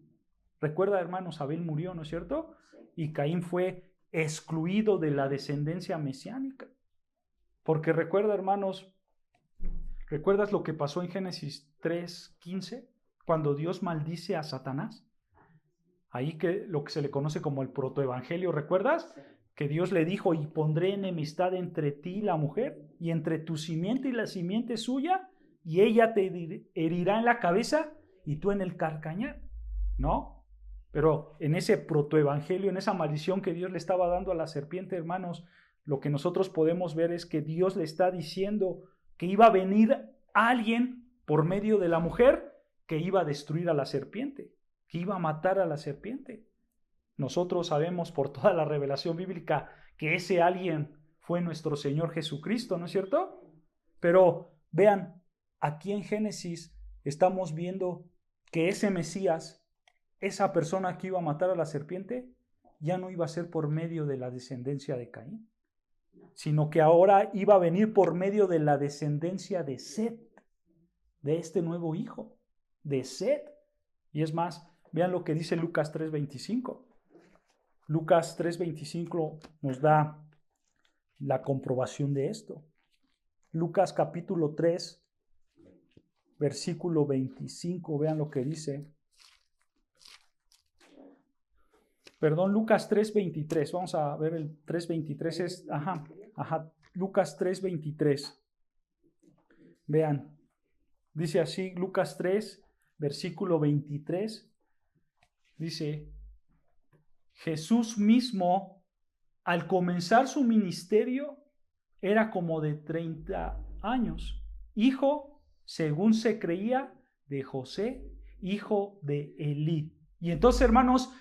Speaker 1: Recuerda, hermanos, Abel murió, ¿no es cierto? Y Caín fue excluido de la descendencia mesiánica. Porque recuerda, hermanos, ¿recuerdas lo que pasó en Génesis 3:15? Cuando Dios maldice a Satanás. Ahí que lo que se le conoce como el protoevangelio, ¿recuerdas? Que Dios le dijo, y pondré enemistad entre ti y la mujer, y entre tu simiente y la simiente suya, y ella te herirá en la cabeza, y tú en el calcañar, ¿no? Pero en ese protoevangelio, en esa maldición que Dios le estaba dando a la serpiente, hermanos, lo que nosotros podemos ver es que Dios le está diciendo que iba a venir alguien por medio de la mujer que iba a destruir a la serpiente, que iba a matar a la serpiente. Nosotros sabemos por toda la revelación bíblica que ese alguien fue nuestro Señor Jesucristo, ¿no es cierto? Pero vean, aquí en Génesis estamos viendo que ese Mesías, esa persona que iba a matar a la serpiente, ya no iba a ser por medio de la descendencia de Caín, sino que ahora iba a venir por medio de la descendencia de Set, de este nuevo hijo, de Set. Y es más, vean lo que dice Lucas 3:25. Lucas 3:25 nos da la comprobación de esto. Lucas capítulo 3, versículo 25, vean lo que dice. Perdón, Lucas 3:23, vamos a ver el 3:23 es, Lucas 3:23. Vean, dice así, Lucas 3, versículo 23, dice, Jesús mismo, al comenzar su ministerio, era como de 30 años, hijo, según se creía, de José, hijo de Elí. Y entonces, hermanos,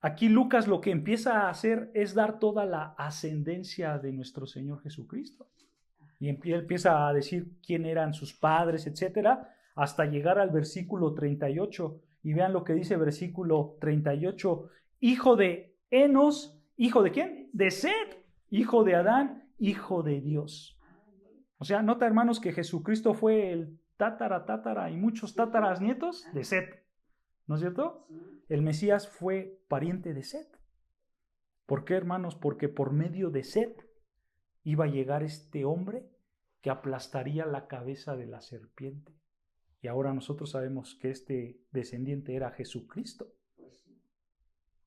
Speaker 1: aquí Lucas lo que empieza a hacer es dar toda la ascendencia de nuestro Señor Jesucristo. Y empieza a decir quién eran sus padres, etcétera, hasta llegar al versículo 38. Y vean lo que dice versículo 38. Hijo de Enos, ¿Hijo de quién? De Set. Hijo de Adán, hijo de Dios. O sea, nota, hermanos, que Jesucristo fue el tatara y muchos tátaras nietos de Set. ¿No es cierto? El Mesías fue pariente de Set. ¿Por qué, hermanos? Porque por medio de Set iba a llegar este hombre que aplastaría la cabeza de la serpiente. Y ahora nosotros sabemos que este descendiente era Jesucristo.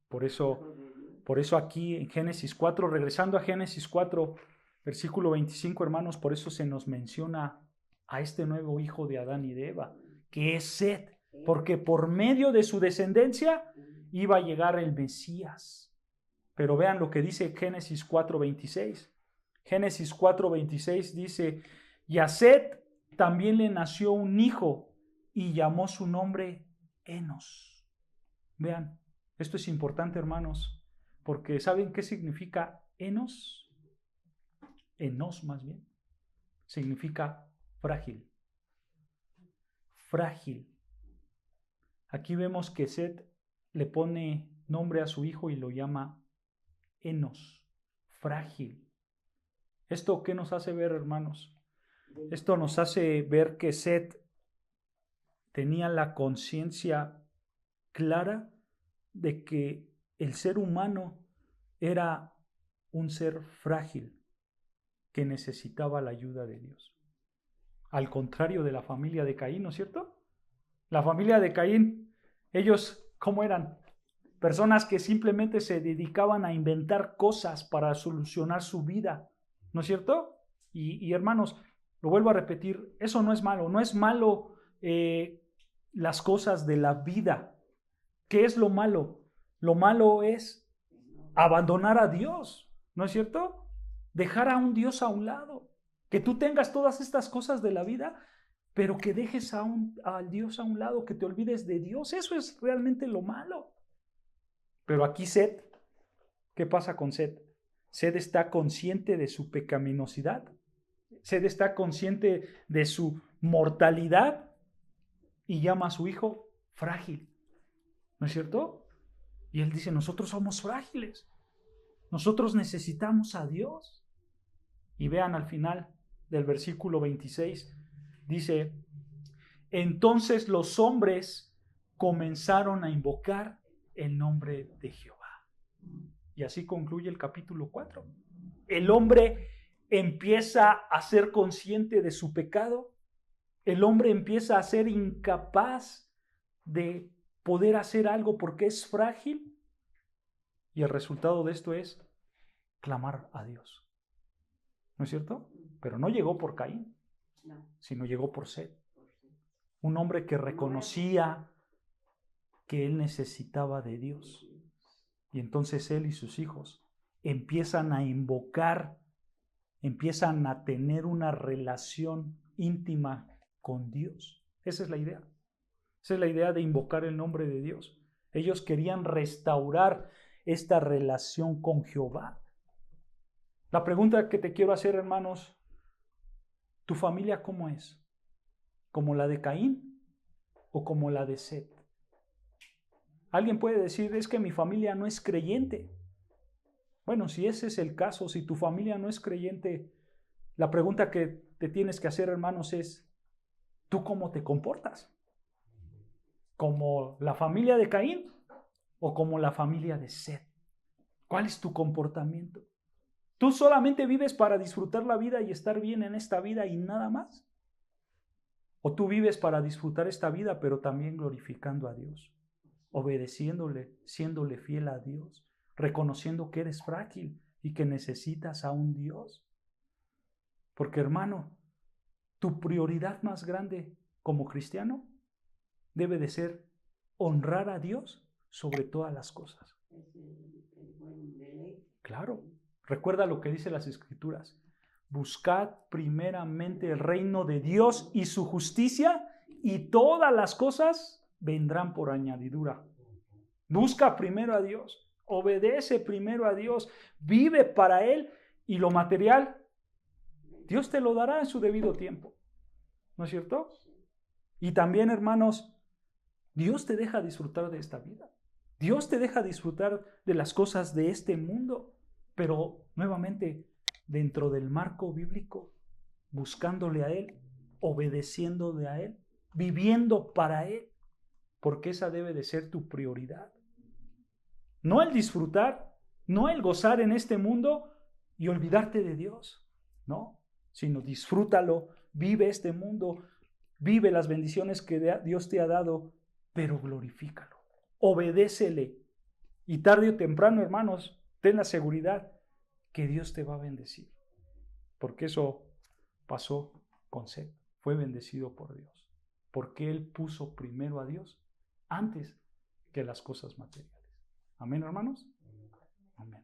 Speaker 1: Por eso aquí en Génesis 4, regresando a Génesis 4, versículo 25, hermanos, por eso se nos menciona a este nuevo hijo de Adán y de Eva, que es Set, porque por medio de su descendencia iba a llegar el Mesías. Pero vean lo que dice Génesis 4:26. Génesis 4:26 dice, y a Set también le nació un hijo y llamó su nombre Enos. Vean, esto es importante, hermanos, porque ¿saben qué significa Enos? Enos, más bien, significa frágil. Frágil. Aquí vemos que Set le pone nombre a su hijo y lo llama Enos, frágil. ¿Esto qué nos hace ver, hermanos? Esto nos hace ver que Set tenía la conciencia clara de que el ser humano era un ser frágil que necesitaba la ayuda de Dios. Al contrario de la familia de Caín, ¿no es cierto? La familia de Caín, ellos, ¿cómo eran? Personas que simplemente se dedicaban a inventar cosas para solucionar su vida, ¿no es cierto? Y hermanos, lo vuelvo a repetir, eso no es malo. No es malo las cosas de la vida. ¿Qué es lo malo? Lo malo es abandonar a Dios, ¿no es cierto? Dejar a un Dios a un lado. Que tú tengas todas estas cosas de la vida, pero que dejes al Dios a un lado, que te olvides de Dios. Eso es realmente lo malo. Pero aquí Set, ¿qué pasa con Set? Set está consciente de su pecaminosidad. Set está consciente de su mortalidad y llama a su hijo frágil. ¿No es cierto? Y él dice, nosotros somos frágiles. Nosotros necesitamos a Dios. Y vean al final del versículo 26, dice, entonces los hombres comenzaron a invocar el nombre de Jehová. Y así concluye el capítulo 4. El hombre empieza a ser consciente de su pecado. El hombre empieza a ser incapaz de poder hacer algo porque es frágil. Y el resultado de esto es clamar a Dios. ¿No es cierto? Pero no llegó por Caín, sino llegó por Set. Un hombre que reconocía que él necesitaba de Dios. Y entonces él y sus hijos empiezan a invocar, empiezan a tener una relación íntima con Dios. Esa es la idea. Esa es la idea de invocar el nombre de Dios. Ellos querían restaurar esta relación con Jehová. La pregunta que te quiero hacer, hermanos, ¿tu familia cómo es? ¿Como la de Caín o como la de Set? Alguien puede decir, es que mi familia no es creyente. Bueno, si ese es el caso, si tu familia no es creyente, la pregunta que te tienes que hacer, hermanos, es, ¿tú cómo te comportas? ¿Como la familia de Caín o como la familia de Set? ¿Cuál es tu comportamiento? ¿Tú solamente vives para disfrutar la vida y estar bien en esta vida y nada más? ¿O tú vives para disfrutar esta vida, pero también glorificando a Dios, obedeciéndole, siéndole fiel a Dios, reconociendo que eres frágil y que necesitas a un Dios? Porque, hermano, tu prioridad más grande como cristiano debe de ser honrar a Dios sobre todas las cosas. Claro. Recuerda lo que dice las Escrituras. Buscad primeramente el reino de Dios y su justicia, y todas las cosas vendrán por añadidura. Busca primero a Dios, obedece primero a Dios, vive para Él, y lo material, Dios te lo dará en su debido tiempo. ¿No es cierto? Y también, hermanos, Dios te deja disfrutar de esta vida. Dios te deja disfrutar de las cosas de este mundo, pero nuevamente dentro del marco bíblico, buscándole a Él, obedeciéndole a Él, viviendo para Él, porque esa debe de ser tu prioridad. No el disfrutar, no el gozar en este mundo y olvidarte de Dios, no, sino disfrútalo, vive este mundo, vive las bendiciones que Dios te ha dado, pero glorifícalo, obedécele. Y tarde o temprano, hermanos, ten la seguridad que Dios te va a bendecir, porque eso pasó con Seth, fue bendecido por Dios, porque él puso primero a Dios antes que las cosas materiales. Amén, hermanos. Amén.